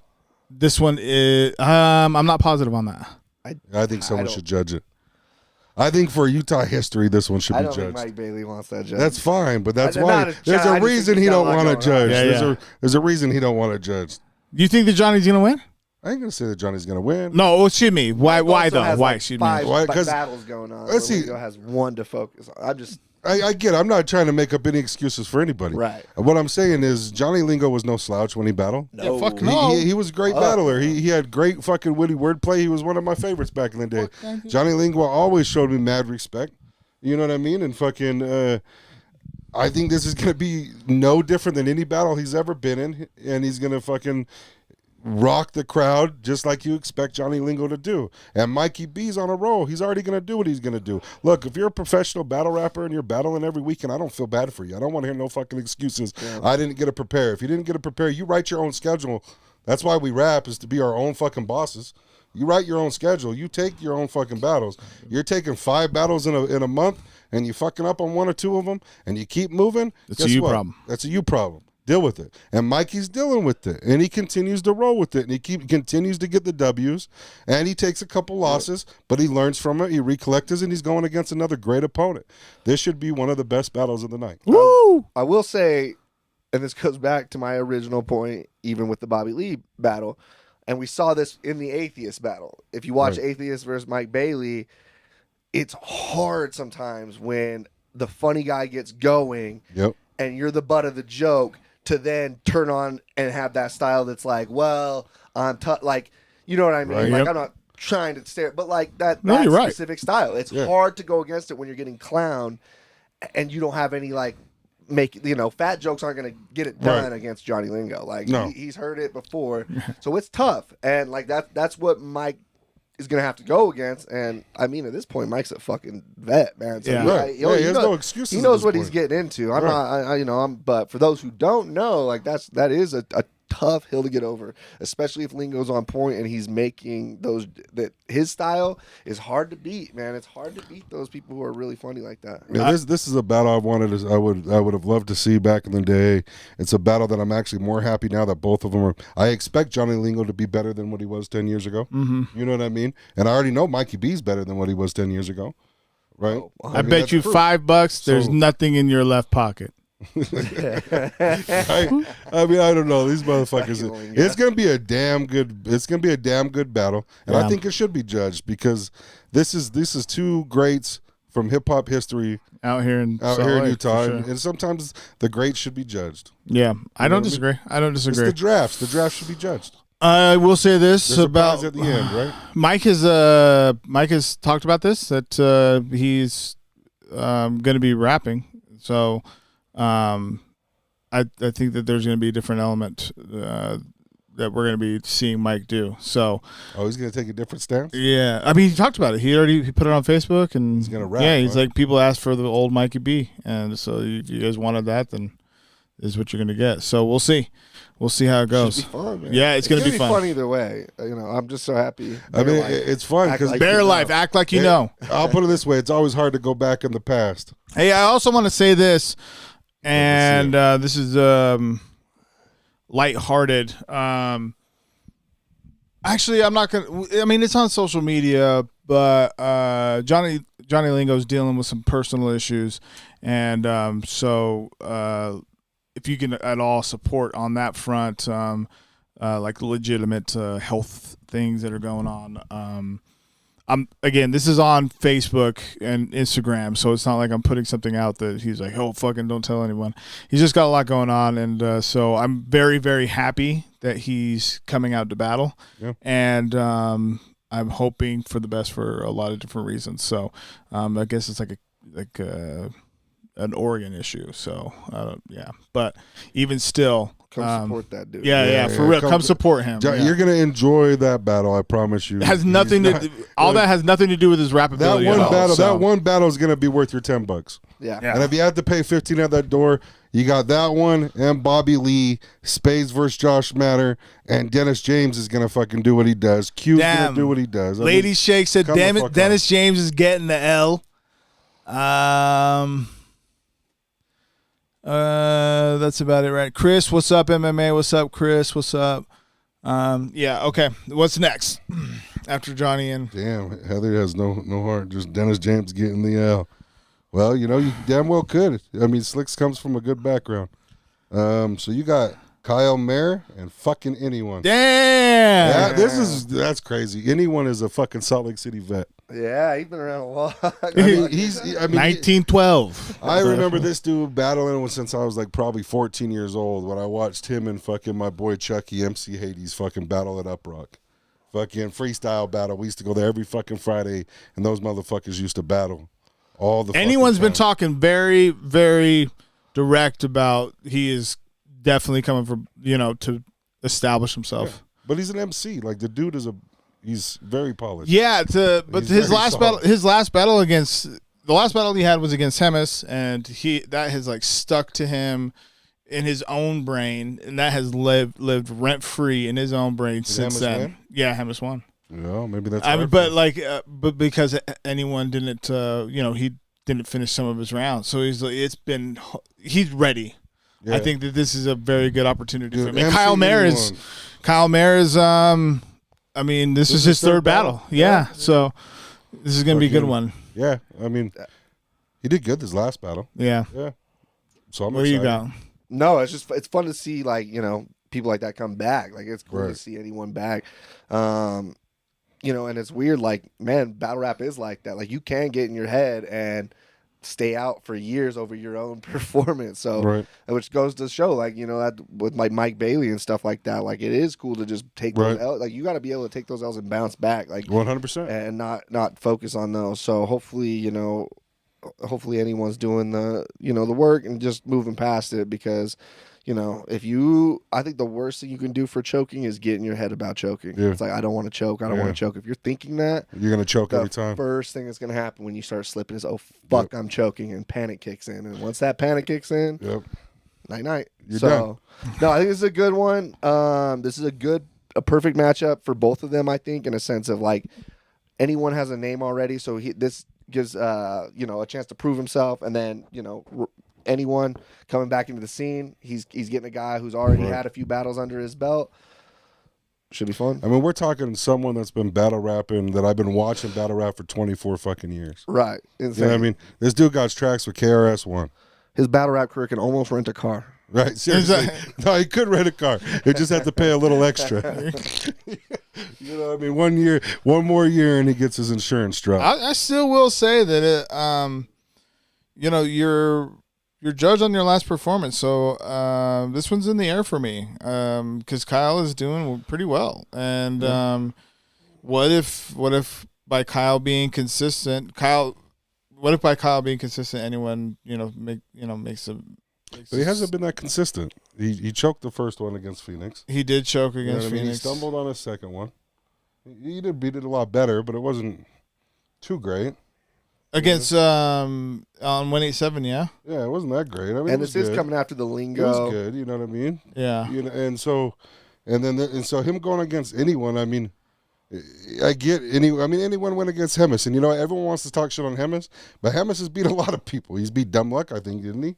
This one is. I'm not positive on that. I think someone should judge it. I think for Utah history, this one should be judged. I don't think Mike Bailey wants that judge. That's fine, but that's why there's a reason he don't want to judge. There's a reson he don't want to judge. You think that Johnny's gonna win? I ain't gonna say that Johnny's gonna win. No, excuse me. Why though? Why? Like Excuse me. 5 Because battles going on. Let's see. Lingo has one to focus on. I get it. I'm not trying to make up any excuses for anybody. Right. What I'm saying is Johnny Lingo was no slouch when he battled. No. Yeah, fuck no. He was a great battler. He had great fucking witty wordplay. He was one of my favorites back in the day. Johnny Lingo always showed me mad respect. You know what I mean? And fucking, I think this is going to be no different than any battle he's ever been in. And he's going to fucking rock the crowd just like you expect Johnny Lingo to do. And Mikey B's on a roll. He's already going to do what he's going to do. Look, if you're a professional battle rapper and you're battling every weekend, I don't feel bad for you. I don't want to hear no fucking excuses. Yeah. I didn't get to prepare. If you didn't get to prepare, you write your own schedule. That's why we rap, is to be our own fucking bosses. You write your own schedule. You take your own fucking battles. You're taking 5 battles in a month, and you fucking up on 1 or 2 of them, and you keep moving. It's a you problem. That's a you problem. Deal with it. And Mikey's dealing with it, and he continues to roll with it, and he continues to get the W's, and he takes a couple losses, but he learns from it. He recollects, and he's going against another great opponent. This should be one of the best battles of the night. Woo! I will say, and this goes back to my original point, even with the Bobby Lee battle, and we saw this in the Atheist battle. If you watch Atheist versus Mike Bailey, it's hard sometimes when the funny guy gets going and you're the butt of the joke to then turn on and have that style that's like, well, I'm like, You know what I mean? Right. Like Yep. I'm not trying to stare, but like that No, you're right. specific style. It's hard to go against it when you're getting clowned and you don't have any like fat jokes aren't gonna get it done against Johnny Lingo. Like he's heard it before, so it's tough. And like that's what Mike is gonna have to go against. And I mean, at this point, Mike's a fucking vet, man. So he has no excuses. He knows what point. he's getting into. I'm not. But for those who don't know, like that is a tough hill to get over, especially if Lingo's on point and he's making that his style is hard to beat, man. It's hard to beat those people who are really funny like that. Yeah, this is a battle I would have loved to see back in the day. It's a battle that I'm actually more happy now that both of them are. I expect Johnny Lingo to be better than what he was 10 years ago. Mm-hmm. You know what I mean? And I already know Mikey B's better than what he was 10 years ago. Right? Oh, I bet you $5 there's nothing in your left pocket. I mean, I don't know these motherfuckers. It's gonna be a damn good battle, and I think it should be judged because this is two greats from hip hop history out here in Utah, sure. and sometimes the greats should be judged. Yeah, I don't disagree. I don't disagree. It's the drafts. The draft should be judged. I will say this There's about at the end, right? Mike has talked about this that he's going to be rapping. So I think that there's going to be a different element that we're going to be seeing Mike do. So he's going to take a different stance. Yeah, I mean he talked about it. He put it on Facebook and he's going to rap. Yeah, he's like people asked for the old Mikey B, and so if you guys wanted that, then this is what you're going to get. So we'll see. We'll see how it goes. Should be fun, man. Yeah, it's going to be fun. Either way. I'm just so happy. I mean, it's fun because Bear life, act like you know. I'll put it this way: it's always hard to go back in the past. Hey, I also want to say this, and this is lighthearted. Actually, I'm not gonna. I mean, it's on social media, but Johnny Lingo's dealing with some personal issues, and so if you can at all support on that front, like legitimate health things that are going on. Again, this is on Facebook and Instagram, so it's not like I'm putting something out that he's like, oh, fucking don't tell anyone. He's just got a lot going on, and so I'm very, very happy that he's coming out to battle, and I'm hoping for the best for a lot of different reasons. So I guess it's like an Oregon issue. So but even still, come support that dude. Yeah, for real. Come support him. You're gonna enjoy that battle. I promise you. It has nothing that has nothing to do with his rap ability. That one battle is gonna be worth your $10. Yeah. And if you have to pay $15 at that door, you got that one and Bobby Lee, Spades versus Josh Matter, and Dennis James is gonna fucking do what he does. Q's gonna do what he does. Lady Shake said, "Damn it, Dennis James is getting the L." That's about it, right? Chris, what's up, MMA? What's up, Chris? What's up? Okay. What's next after Johnny and damn, Heather has no heart. Just Dennis James getting the L. Well, you damn well could. I mean, Slicks comes from a good background. So you got Kyle Mayer and fucking anyone. Damn. Yeah, that's crazy. Anyone is a fucking Salt Lake City vet. Yeah, he's been around a lot. I mean, 1912. I remember this dude battling since I was like probably 14 years old when I watched him and fucking my boy Chucky MC Hades fucking battle at Uprock. Fucking freestyle battle. We used to go there every fucking Friday, and those motherfuckers used to battle all the. Anyone's been talking very, very direct about he is definitely coming from to establish himself. Yeah. But he's an MC. Like the dude he's very polished. Yeah, but his last battle against the last battle he had was against Hemis, and that has like stuck to him in his own brain, and that has lived rent free in his own brain since then. Win? Yeah, Hemis won. Yeah, maybe that's. But because anyone didn't, he didn't finish some of his rounds, so he's ready. Yeah. I think that this is a very good opportunity for him. And Kyle Mayer is. I mean, this is his third battle. Yeah, so this is going to be a good one. Yeah, I mean, he did good this last battle. Yeah. So I'm Where excited. you go? No, it's fun to see people like that come back. Like it's cool to see anyone back. And it's weird. Like, man, battle rap is like that. Like you can get in your head and stay out for years over your own performance. So, Right. which goes to show, like, you know, that with like Mike Bailey and stuff like that, like it is cool to just take those Right. L's. Like you got to be able to take those L's and bounce back, like 100%. and not focus on those. So hopefully, you know, hopefully anyone's doing the, you know, the work and just moving past it, because, you know, I think the worst thing you can do for choking is get in your head about choking. Yeah. It's like, I don't want to choke. I don't Yeah. want to choke. If you're thinking that, You're going to choke the every time. first thing that's going to happen when you start slipping is, oh, fuck, I'm choking, and panic kicks in. And once that panic kicks in, Yep. night-night. You're So, done. no, I think this is a good one. This is a perfect matchup for both of them, I think, in a sense of, like, anyone has a name already, so this gives, you know, a chance to prove himself, and then, you know, anyone coming back into the scene, he's getting a guy who's already Right. had a few battles under his belt. Should be fun. I mean, we're talking someone that's been battle rapping, that I've been watching battle rap for 24 fucking years. Right. You Insane. know what I mean? This dude got tracks with KRS-One. His battle rap career can almost rent a car. Right, seriously. No, he could rent a car. He just had to pay a little extra. You know what I mean? 1 year, one more year, and he gets his insurance dropped. I still will say that you know, you're judged on your last performance, so this one's in the air for me, because Kyle is doing pretty well, and what if by Kyle being consistent, anyone, you know, makes a. But he hasn't been that consistent. He choked the first one against Phoenix. He did choke You know against what I mean? He Phoenix. stumbled on his second one. He did beat it a lot better, but it wasn't too great. Against on 187, yeah. Yeah, it wasn't that great. I mean, And it was this is good. coming after the It lingo. was good. You know what I mean? Yeah. You know, and so him going against anyone. I mean, I get anyone went against Hemis, and you know everyone wants to talk shit on Hemis, but Hemis has beat a lot of people. He's beat Dumb Luck, I think, didn't he?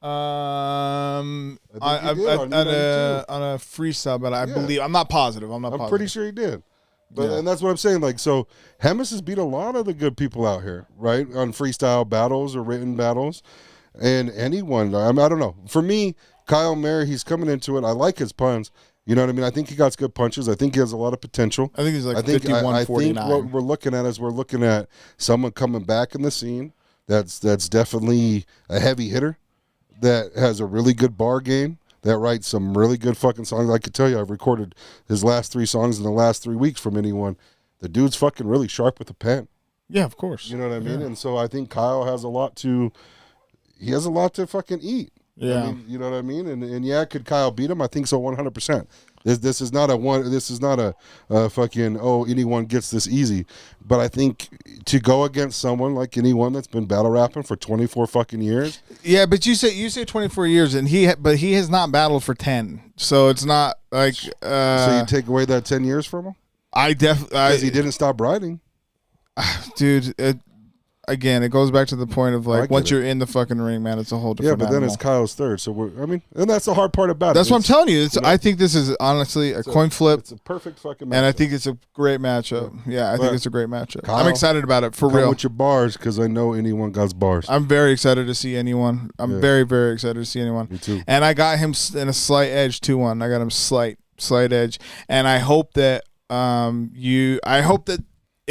On I think he did on U92. a freestyle, but I Yeah. believe I'm not positive. I'm I'm pretty sure he did. But Yeah. and that's what I'm saying. Like, so Hemis has beat a lot of the good people out here, right? On freestyle battles or written battles. And anyone, I mean, I don't know. For me, Kyle Mary, he's coming into it. I like his puns. You know what I mean? I think he got good punches. I think he has a lot of potential. I think he's like I think 51-49. what we're looking at is we're looking at someone coming back in the scene that's definitely a heavy hitter, that has a really good bar game, that writes some really good fucking songs. I could tell you, I've recorded his last 3 songs in the last 3 weeks from anyone. The dude's fucking really sharp with the pen. Yeah, of course. You know what I mean? Yeah. And so I think Kyle has a lot to fucking eat. Yeah. I mean, you know what I mean? And yeah, could Kyle beat him? I think so 100%. This is not a fucking, oh, anyone gets this easy. But I think to go against someone like anyone that's been battle rapping for 24 fucking years. Yeah, but you say 24 years, and he has not battled for 10, so it's not like. So you take away that 10 years from him? Because he didn't stop writing. Dude. Again, it goes back to the point of, I like, get once it. you're in the fucking ring, man, it's a whole Yeah, different but then animal. it's Kyle's third. So and that's the hard part about it. That's what I'm It's- telling you. I think this is honestly a coin flip, It's a perfect fucking matchup. and I think it's a great matchup. Yeah, I think But it's a great matchup. Kyle, I'm excited about it, for Come real. with your bars, because I know anyone got bars. I'm very excited to see anyone. I'm Yeah. very, very excited to see anyone. Me too. And I got him in a slight edge 2-1. I got him slight edge, and I hope that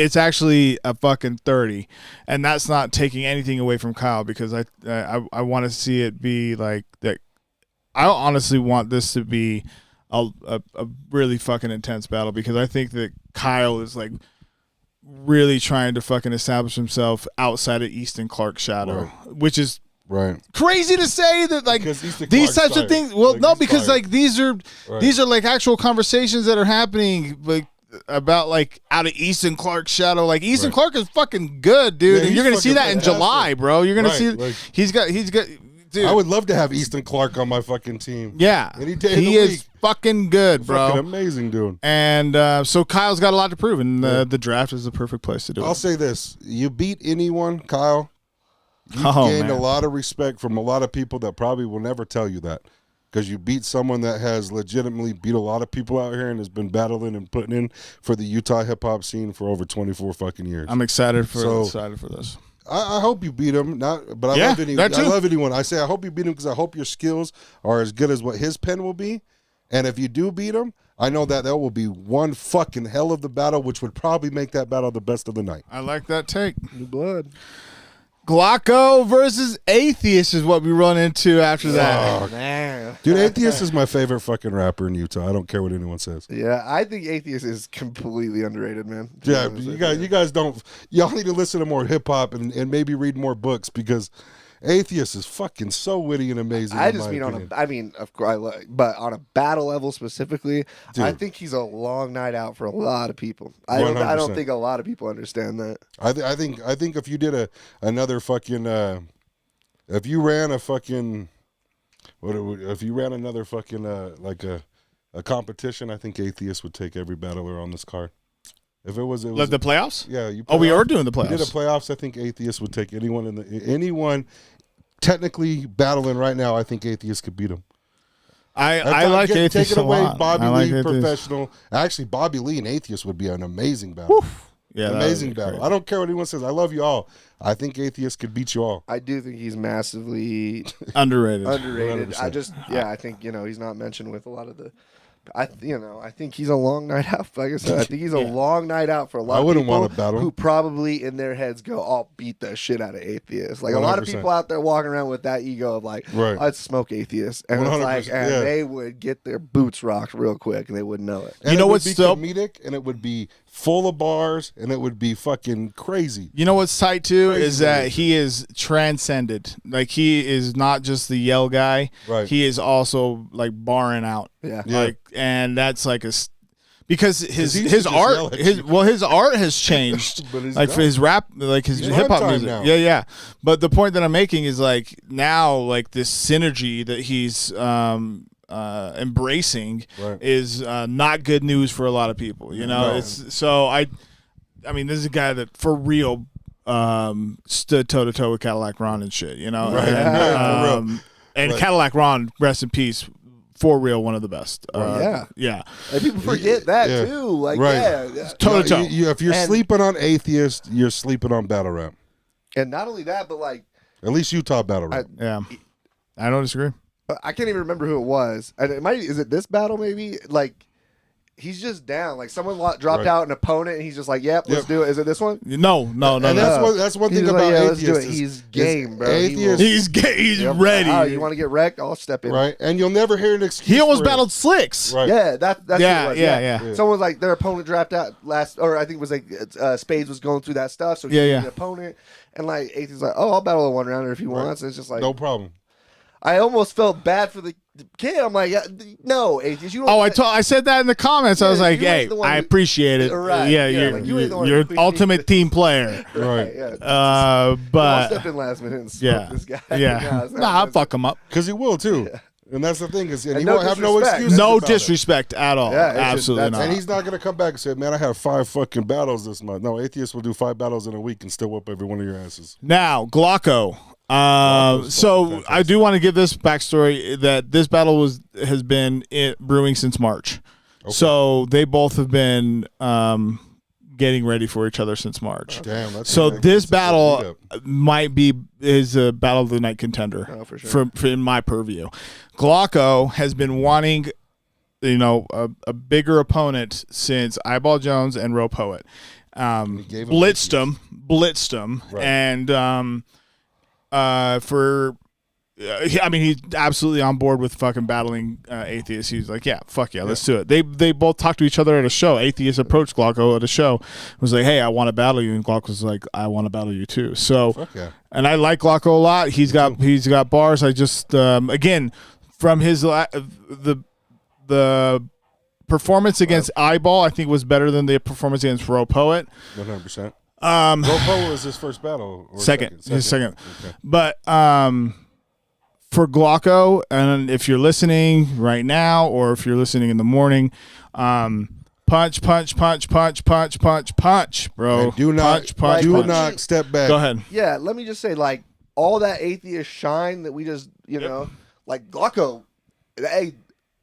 it's actually a fucking 30, and that's not taking anything away from Kyle, because I want to see it be like that. I honestly want this to be a really fucking intense battle, because I think that Kyle is like really trying to fucking establish himself outside of Easton Clark's shadow, which is Right. crazy to say that, like, Because Easton these Clark's types of fired. things. Well, Like, no, he's because fired. like these are Right. like actual conversations that are happening, like, about like out of Easton Clark's shadow. Like, Easton Right. Clark is fucking good, dude, Yeah, and he's you're gonna see fucking that in fantastic. July, bro. You're gonna Right, see like- he's got. Dude, I would love to have Easton Clark on my fucking team. yeah, Any day of he the is week. fucking good, bro. Fucking amazing, dude. And so Kyle's got a lot to prove, and the draft is the perfect place to do I'll it. say this: you beat anyone, Kyle. You Oh, gained man. a lot of respect from a lot of people that probably will never tell you that, because you beat someone that has legitimately beat a lot of people out here and has been battling and putting in for the Utah hip hop scene for over 24 fucking years. I'm excited for So- this. I hope you beat him. But Yeah, that too. I love anyone. I say I hope you beat him because I hope your skills are as good as what his pen will be. And if you do beat him, I know that will be one fucking hell of the battle, which would probably make that battle the best of the night. I like that take. New blood. Glocko versus Atheist is what we run into after that. Oh, Man. dude, Atheist is my favorite fucking rapper in Utah. I don't care what anyone says. Yeah, I think Atheist is completely underrated, man. To be Yeah, honest you with guys don't. Y'all need to listen to more hip hop and maybe read more books because Atheist is fucking so witty and amazing. I in just my mean opinion. of course, but on a battle level specifically, I Dude. think he's a long night out for a lot of people. I don't 100%. think a lot of people understand that. I think if you did another fucking if you ran a fucking if you ran another fucking like a competition, I think Atheist would take every battler on this card. If it was Like the playoffs? yeah. You We are playoff- doing the We did a playoffs. playoffs. I think Atheist would take anyone technically battling right now. I think Atheist could beat him. I like Atheist Take it a away, lot. Bobby I like Lee, Atheist. professional. Actually, Bobby Lee and Atheist would be an amazing battle. Yeah, that Amazing would be battle. great. I don't care what anyone says. I love you all. I think Atheist could beat you all. I do think he's massively Underrated. underrated. 100%. I think he's not mentioned with a lot of the. I think he's a long night out. Like I said, I think he's a long night out for a lot I of wouldn't people want to battle. who probably in their heads go, "I'll beat the shit out of Atheist." Like a lot of 100%. people out there walking around with that ego of like, Right. "I'd smoke Atheist," and it's 100%, like, and yeah. they would get their boots rocked real quick, and they wouldn't know it. And You know it would what's be still- comedic, and it would be full of bars, and it would be fucking crazy. You know what's tight too Crazy is that amazing. he is transcended. Like he is not just the yell guy. Right. He is also like barring out. Yeah. Yeah. Like, and that's like because he used to his just yell art at his you. his art has changed. But he's like for done. his rap, like his He's in hip hop Primetime music. now. Yeah. But the point that I'm making is like now, like this synergy that he's embracing Right. is not good news for a lot of people. You know, No. it's so I mean, this is a guy that for real stood toe to toe with Cadillac Ron and shit. You know, Right. and, For real. and Right. Cadillac Ron, rest in peace. For real, one of the best. Yeah. And people forget that Yeah. too. Like, Right. yeah. Toe to toe. If you're And- sleeping on Atheist, you're sleeping on battle rap. And not only that, but like, At least Utah battle rap. Yeah, I don't disagree. I can't even remember who it was. And is it this battle maybe? Like, he's just down. Like someone dropped Right. out an opponent, and he's just like, "Yep, let's Yep. do it." Is it this one? No. and no. that's one He's thing like, about yeah, Atheist. let's do it. is- He's is game, bro. He Atheist, He's Yep. ready. Oh, you want to get wrecked? I'll step in. right? And you'll never hear an excuse. He almost for it. battled Slicks. Right. Yeah, that's Yeah, what it was. yeah. Someone like their opponent dropped out last, or I think it was like Spades was going through that stuff, so he Yeah, beat yeah. the opponent, and like Atheist's like, "Oh, I'll battle a one rounder if he wants." And it's just like, No problem. I almost felt bad for the kid. I'm like, no, Atheist, you don't. Oh, I said that in the comments. I was Yeah, like, you ain't "Hey, the one I who- appreciate it. Right, Yeah, yeah, you're like, you ain't the one you're who an ultimate team player." Right. Yeah. Uh, I'll but step in last minute and smoke yeah, this guy. yeah. it's Nah, not- I'll fuck him up. Because he will too. And that's the thing is, and he no won't have no disrespect. excuse. No about it. disrespect at all. Yeah, it's just- Absolutely that's- not. And he's not gonna come back and say, "Man, I have 5 fucking battles this month." No, Atheist will do 5 battles in a week and still whoop every one of your asses. Now, Glocko. Glocko's So fucking I do want to give this backstory that this battle has been brewing since March. So they both have been getting ready for each other since March. Damn. That's So that's this a good battle lead-up. might be is a battle of the night contender Oh, for sure. for in my purview. Glocko has been wanting, a bigger opponent since Eyeball Jones and Roe Poet. gave him Blitzed him, Right. and he's absolutely on board with fucking battling Atheist. He's like, yeah, fuck yeah, let's do it. They both talked to each other at a show. Atheist approached Glocko at a show, was like, hey, I want to battle you, and Glocko was like, I want to battle you too. So, Fuck yeah. and I like Glocko a lot. He's got bars. I just again from his the performance against Eyeball, I think was better than the performance against Roe Poet. 100%. Ropo was his first battle. Or Second. His second. Okay. But for Glocko, and if you're listening right now, or if you're listening in the morning, punch, bro. And do not, punch. do not step back. Go ahead. Yeah, let me just say, like, all that Atheist shine that we just, like Glocko, hey,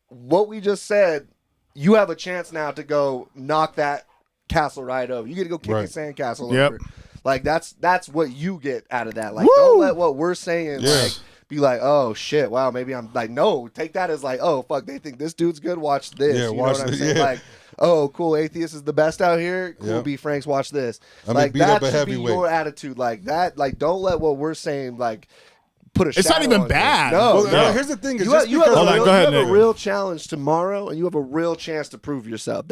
what we just said, you have a chance now to go knock that castle right over. You get to go kick Right. the sandcastle Yep. over. Like, that's what you get out of that. Like, Woo! don't let what we're saying, Yeah. like, be like, oh shit, wow, maybe I'm like, no, take that as like, oh fuck, they think this dude's good, watch this. Yeah, you watch know what I'm this, saying? yeah. Like, oh, cool, Atheist is the best out here. Cool, Yep. BFranks, watch this. I mean, Like beat up that a should be heavyweight. your attitude. Like that, like don't let what we're saying like put a It's not shadow even on you. bad. No, Well, no. here's the thing: is You, just you have, because Hold on, real, go ahead, you have Nick. a real challenge tomorrow, and you have a real chance to prove yourself.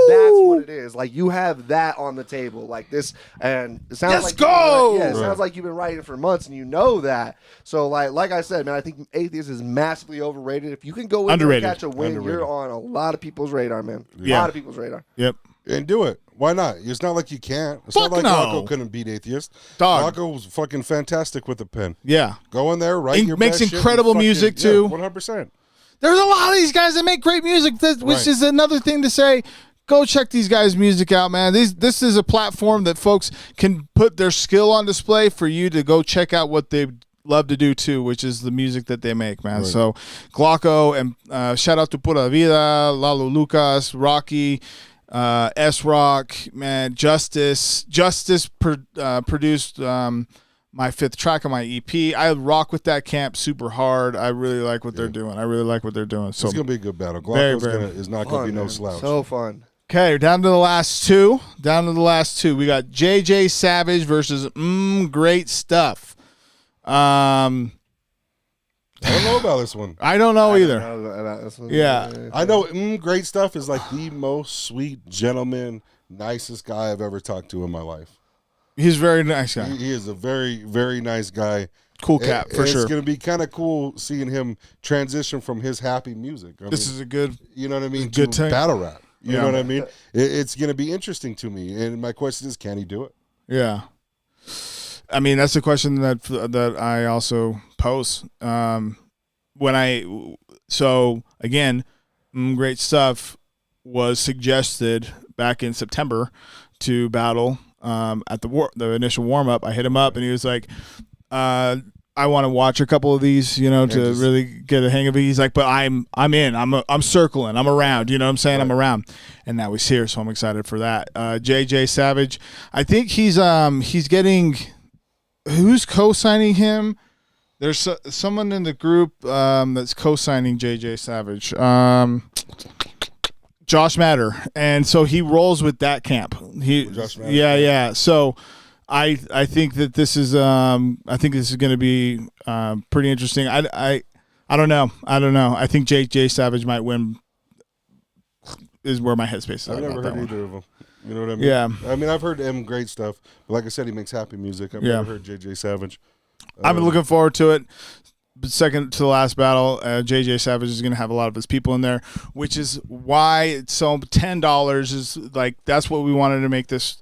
That's what it is. Like you have that on the table, like this, and it sounds Let's like go! Yeah, it Right. sounds like you've been writing for months, and you know that. So, like I said, man, I think Atheist is massively overrated. If you can go in Underrated. there and catch a win, Underrated. you're on a lot of people's radar, man. Yeah. A lot of people's radar. Yep. and do it. Why not? It's not like you can't. It's Fuck not like no. Rocco couldn't beat Atheist. Dog. Rocco was fucking fantastic with the pen. Yeah. Go in there, write He your makes best shit, incredible and fucking- music, too. 100%. There's a lot of these guys that make great music, which Right. is another thing to say. Go check these guys' music out, man. This is a platform that folks can put their skill on display for you to go check out what they love to do too, which is the music that they make, man. Right. So Glauco and shout out to Pura Vida, Lalo Lucas, Rocky, S-Rock, man, Justice produced my 5th track on my EP. I rock with that camp super hard. I really like what they're doing. So It's gonna be a good battle. Very, Glauco's is not gonna Fun, be no man. slouch. So fun. okay, down to the last two. We got JJ Savage versus Great Stuff. I don't know about this one. I don't know either. Yeah. Yeah. I know Great Stuff is like the most sweet gentleman, nicest guy I've ever talked to in my life. He's a very nice guy. He is a very, very nice guy. Cool cat, for And sure. It's going to be kind of cool seeing him transition from his happy music. This is a good. you know what I mean? good to thing. battle rap. You Yeah. know what I mean? It's going to be interesting to me. And my question is, can he do it? Yeah. I mean, that's a question that I also pose. So again, Great Stuff was suggested back in September to battle at the initial warm up. I hit him up and he was like, I want to watch a couple of these, to really get a hang of it. He's like, but I'm in. I'm circling. I'm around. You know what I'm saying? Right. I'm around. And now he's here, so I'm excited for that. JJ Savage, I think he's getting. Who's co-signing him? There's someone in the group that's co-signing JJ Savage. Josh Matter, and so he rolls with that camp. Josh Matter. Yeah. So I think that this is going to be pretty interesting. I don't know. I think JJ Savage might win. Is where my headspace is. I've at never about heard that one. either of them. You know what I mean? Yeah. I mean, I've heard Great Stuff. But like I said, he makes happy music. I've never heard JJ Savage. I'm looking forward to it. But second to the last battle, JJ Savage is going to have a lot of his people in there, which is why it's so $10 is like that's what we wanted to make this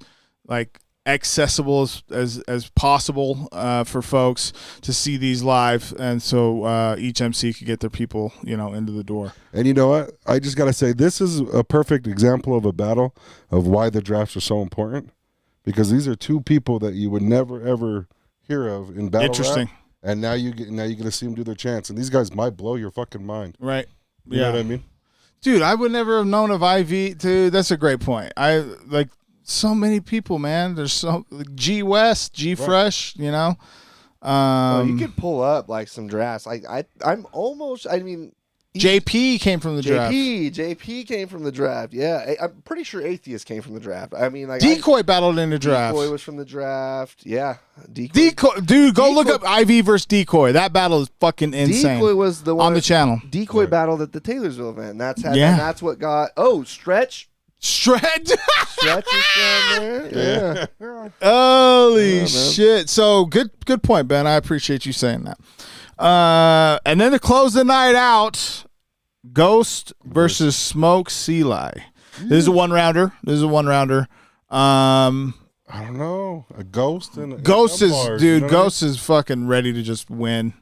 like accessible as possible for folks to see these live, and so each MC could get their people into the door. And you know what? I just got to say, this is a perfect example of a battle of why the drafts are so important, because these are two people that you would never ever hear of in battle Interesting. rap, and now you're going to see them do their chance, and these guys might blow your fucking mind. Right. You know what I mean? Dude, I would never have known of IV. Dude, that's a great point. I like so many people, man. There's so G West, G Fresh, you could pull up like some drafts. I'm almost. I mean, JP came from the draft. JP came from the draft. Yeah, I'm pretty sure Atheist came from the draft. I mean, like Decoy battled in the draft. Decoy was from the draft. Yeah, Decoy, dude, go look up IV versus Decoy. That battle is fucking insane. Decoy was the one on the channel. Decoy battled at the Taylorsville event. And that's what got. Oh, Stretch. Stretch Stretch is from there. Yeah. Holy shit! So good point, Ben. I appreciate you saying that. And then to close the night out, Ghost versus Smoke Seali. This is a one rounder. I don't know. A Ghost and Ghost and is bars, dude. you know what I mean? Ghost is fucking ready to just win.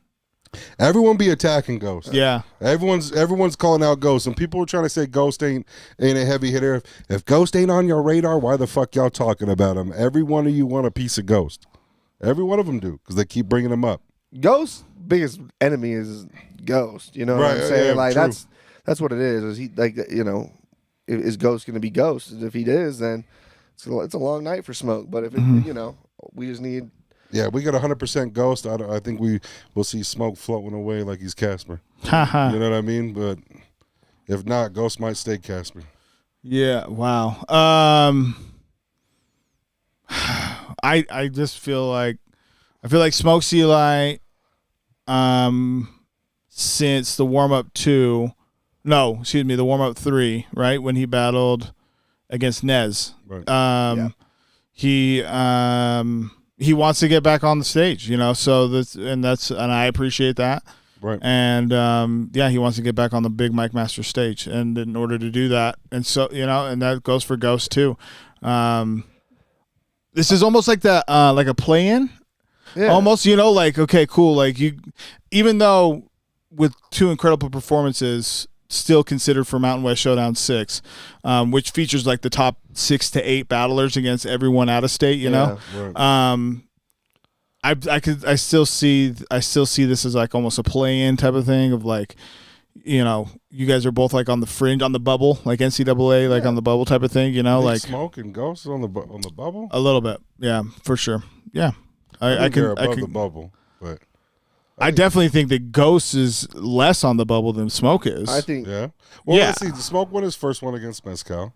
Everyone be attacking Ghost. Yeah. Everyone's calling out Ghost, and people are trying to say Ghost ain't a heavy hitter. If Ghost ain't on your radar, why the fuck y'all talking about him? Every one of you want a piece of Ghost. Every one of them do, because they keep bringing him up. Ghost's biggest enemy is Ghost. You know what I'm saying? Like true. that's what it is. Is he like is Ghost going to be Ghost? If he is, then it's a long night for Smoke. But if it, we just need Yeah, we got 100% Ghost. I think we'll see Smoke floating away like he's Casper. Haha. You know what I mean? But if not, Ghost might stay Casper. Yeah. Wow. I just feel like Smoke's Eli, since the warm up 2, no, excuse me, the warm up 3, right when he battled against Nez. Right. He wants to get back on the stage, So and I appreciate that. Right. And he wants to get back on the big Mike Master stage, and in order to do that, and so and that goes for Ghost too. This is almost like like a play-in, almost. Like, okay, cool. Like, even though with 2 incredible performances, still considered for Mountain West Showdown 6, which features like the top 6 to 8 battlers against everyone out of state. Right. I still see this as like almost a play-in type of thing of like, you guys are both like on the fringe, on the bubble, like NCAA, like on the bubble type of thing, like Smoke and Ghost on the bubble. a little bit, yeah, for sure, yeah. I can the bubble, but I definitely think that Ghost is less on the bubble than Smoke is. I think. Yeah. Well, let's see. The Smoke won his first one against Mezcal.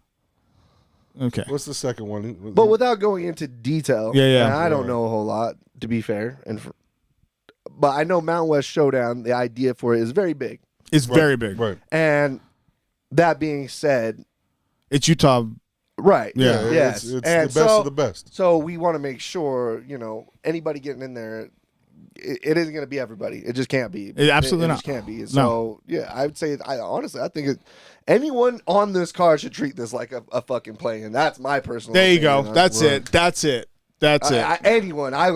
Okay. What's the second one? But without going into detail, yeah. and I don't know a whole lot, to be fair, but I know Mountain West Showdown, the idea for it is very big. It's very big. Right. And that being said, it's Utah. Right. Yeah. Yes. It's the and best of the best. So we want to make sure, anybody getting in there, it isn't going to be everybody. It just can't be. It absolutely it not. just can't be. So, yeah, I would say, honestly, I think anyone on this card should treat this like a fucking play. And that's my personal There you opinion. go. That's it. That's it. Anyone. I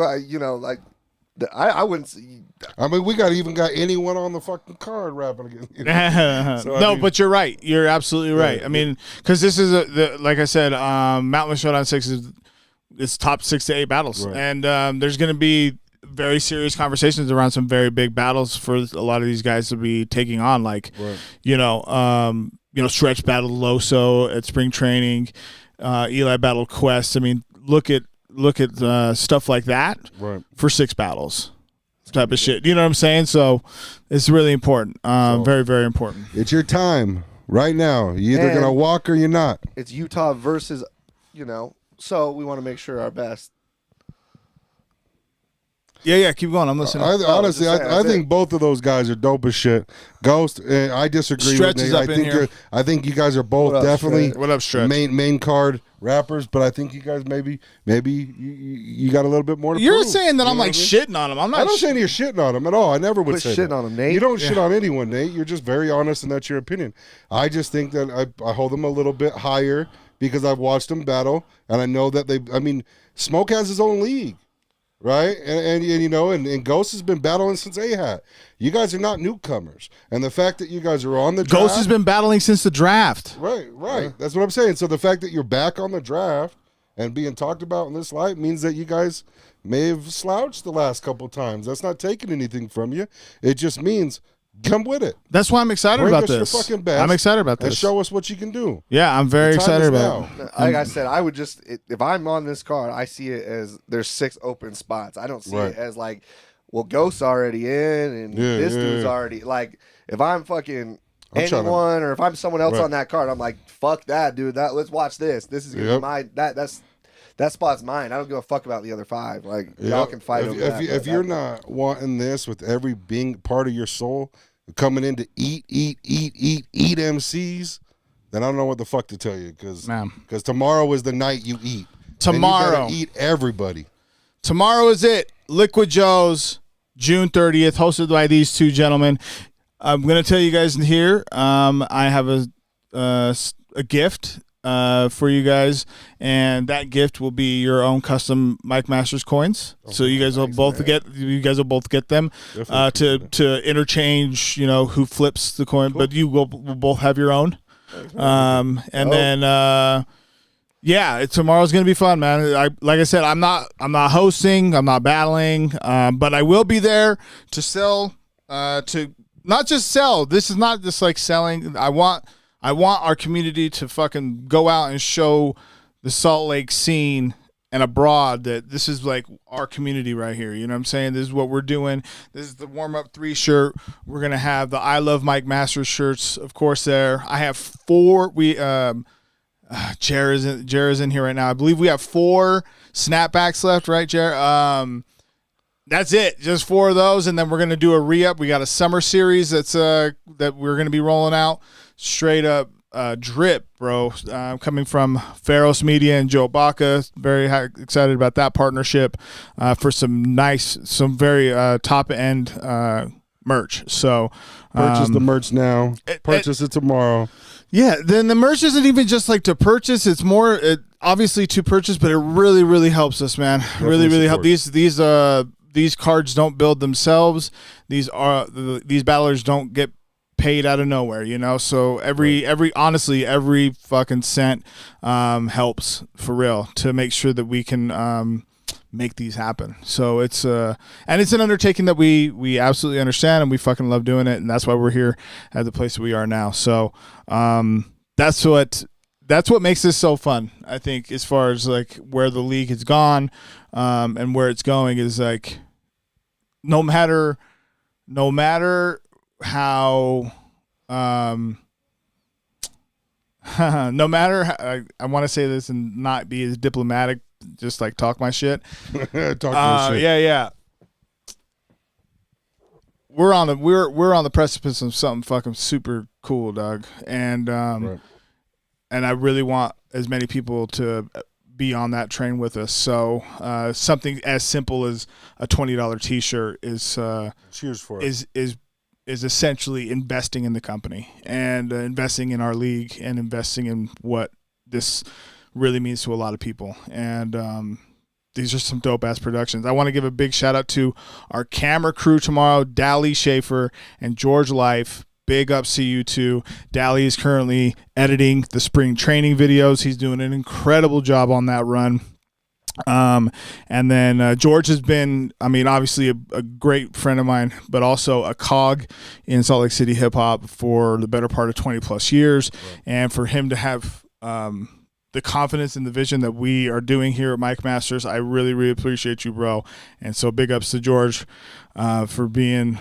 wouldn't see. I mean, we even got anyone on the fucking card rapping again. But you're right. You're absolutely right. I mean, because this is like I said, Mountain West Showdown 6 is top 6 to 8 battles, right. and there's going to be very serious conversations around some very big battles for a lot of these guys to be taking on. Like, Stretch battled Loso at spring training, Eli battled Quest. I mean, look at stuff like that for 6 battles type of shit. You know what I'm saying? So it's really important. Very, very important. It's your time right now. You're either going to walk or you're not. It's Utah versus, so we want to make sure our best. Yeah, keep going. I'm listening. Honestly, I think both of those guys are dope as shit. Ghost, I disagree Stretch with is Nate. up in here. I think you guys are both definitely What up, Stretch? main card rappers, but I think you guys maybe you got a little bit more to You're prove. saying that I'm like shit. shitting on him. I'm not. I'm not saying you're shitting on him at all. I never would Quit say shitting that. on him, Nate. You don't shit on anyone, Nate. You're just very honest, and that's your opinion. I just think that I hold them a little bit higher because I've watched them battle, and I know that Smoke has his own league. Right, and Ghost has been battling since A-Hat. You guys are not newcomers, and the fact that you guys are on the draft, Ghost has been battling since the draft. Right. That's what I'm saying. So the fact that you're back on the draft and being talked about in this light means that you guys may have slouched the last couple times. That's not taking anything from you. It just means come with it. That's why I'm excited Bring about us this. Your fucking best I'm excited about and this. show us what you can do. Yeah, I'm very The time excited is about now. Like I said, I would just if I'm on this card, I see it as there's 6 open spots. I don't see it as like, well, Ghost's already in and this dude's already like. If I'm fucking anyone or if I'm someone else on that card, I'm like, fuck that, dude. Let's watch this. This is gonna be my that spot's mine. I don't give a fuck about the other 5. Like y'all can fight over that. If you're not wanting this with every being part of your soul coming in to eat MCs, then I don't know what the fuck to tell you because tomorrow is the night you eat. Tomorrow. And you better eat everybody. Tomorrow is it. Liquid Joe's, June 30th, hosted by these 2 gentlemen. I'm going to tell you guys here, I have a gift for you guys, and that gift will be your own custom Mike Masters coins. So you guys will both get them to interchange. Who flips the coin, but you will both have your own. Then tomorrow's gonna be fun, man. Like I said, I'm not hosting, I'm not battling, but I will be there to sell. To not just sell. This is not just like selling. I want our community to fucking go out and show the Salt Lake scene and abroad that this is like our community right here. You know what I'm saying? This is what we're doing. This is the warm-up 3 shirt. We're going to have the I Love Mike Masters shirts, of course, there. I have 4. Jer's in here right now. I believe we have 4 snapbacks left, right, Jer? That's it. Just 4 of those, and then we're going to do a re-up. We got a summer series that we're going to be rolling out. Straight up drip, bro, coming from Pharos Media and Joe Baca. Very excited about that partnership for some very top end merch. So purchase the merch now. Purchase it tomorrow. Yeah, then the merch isn't even just like to purchase. It's more obviously to purchase, but it really, really helps us, man. Really, really help. These cards don't build themselves. These battlers don't get paid out of nowhere, you know. So every fucking cent helps for real to make sure that we can make these happen. So it's and it's an undertaking that we absolutely understand, and we fucking love doing it, and that's why we're here at the place that we are now. So that's what makes this so fun, I think, as far as like where the league has gone and where it's going is like no matter how no matter how, I want to say this and not be as diplomatic, just like talk my shit. Talk your shit. Yeah. We're on the precipice of something fucking super cool, dog. And Right. and I really want as many people to be on that train with us. So something as simple as a $20 t-shirt is Cheers for it. is essentially investing in the company and investing in our league and investing in what this really means to a lot of people. And these are some dope ass productions. I want to give a big shout out to our camera crew tomorrow, Dally Schaefer and George Life. Big ups to you two. Dally is currently editing the spring training videos. He's doing an incredible job on that run. And then George has been, I mean, obviously a great friend of mine, but also a cog in Salt Lake City hip hop for the better part of 20 plus years. Right. And for him to have the confidence and the vision that we are doing here at Mike Masters, I really, really appreciate you, bro. And so big ups to George for being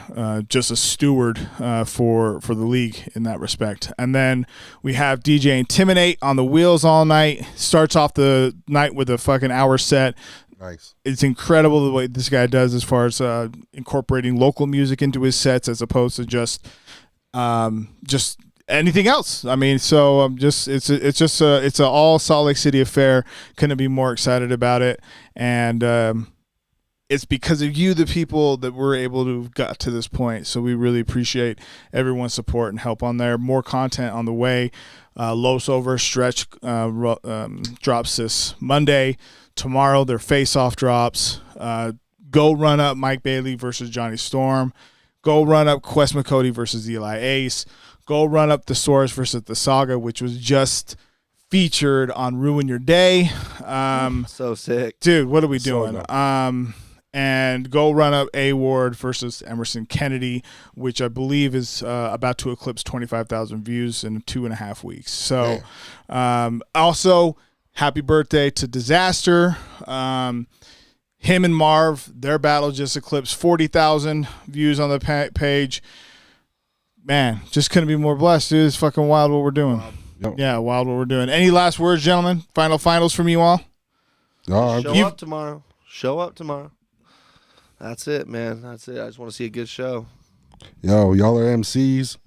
just a steward for the league in that respect. And then we have DJ Intimidate on the wheels all night. Starts off the night with a fucking hour set. Nice. It's incredible the way this guy does as far as incorporating local music into his sets as opposed to just anything else. I mean, so it's an all Salt Lake City affair. Couldn't be more excited about it. And it's because of you, the people, that we're able to have got to this point. So we really appreciate everyone's support and help on there. More content on the way. Los Over Stretch drops this Monday. Tomorrow their face-off drops. Go Run Up Mike Bailey versus Johnny Storm. Go Run Up Quest McCody versus Eli Ace. Go Run Up the Source versus the Saga, which was just featured on Ruin Your Day. So sick. Dude, what are we doing? And Go Run Up A Ward versus Emerson Kennedy, which I believe is about to eclipse 25,000 views in 2.5 weeks. So also, happy birthday to Disaster. Him and Marv, their battle just eclipsed 40,000 views on the page. Man, just couldn't be more blessed, dude. It's fucking wild what we're doing. Yep. Yeah, wild what we're doing. Any last words, gentlemen? Finals from you all? No, Show up tomorrow. Show up tomorrow. That's it, man. That's it. I just want to see a good show. Yo, y'all are MCs.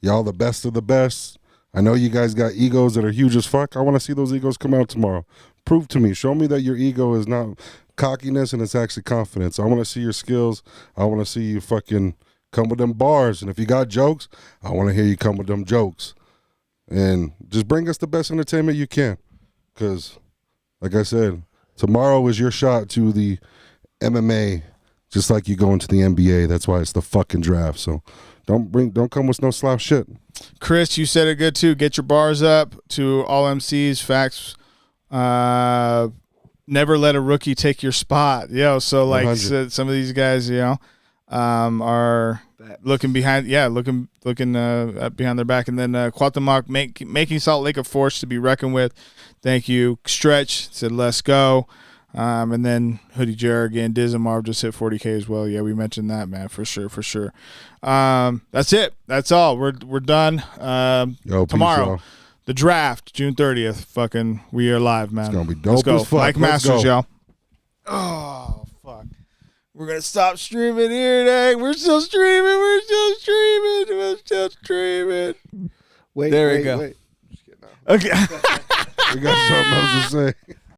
Y'all the best of the best. I know you guys got egos that are huge as fuck. I want to see those egos come out tomorrow. Prove to me. Show me that your ego is not cockiness and it's actually confidence. I want to see your skills. I want to see you fucking come with them bars. And if you got jokes, I want to hear you come with them jokes. And just bring us the best entertainment you can. Because, like I said, tomorrow is your shot to the MMA, just like you go into the NBA. That's why it's the fucking draft. So don't come with no slap shit. Chris, you said it good too. Get your bars up to all MCs. Facts. Never let a rookie take your spot. Yo, so like 100. some of these guys, you know, are looking behind. Yeah, looking behind their back. And then Cuauhtemoc making Salt Lake a force to be reckoned with. Thank you. Stretch said, let's go. And then Hoodie Jar again, Diz and Marv just hit 40K as well. Yeah, we mentioned that, man, for sure. That's it. That's all. We're done. Yo, peace, Tomorrow, y'all. the draft, June 30th. Fucking, we are live, man. It's gonna be dope Let's go. as fuck. Mike Let's Masters, go. y'all. Oh, fuck. We're going to stop streaming here today. We're still streaming. Wait, There we go. Wait. Just kidding. No. Okay. We got something else to say.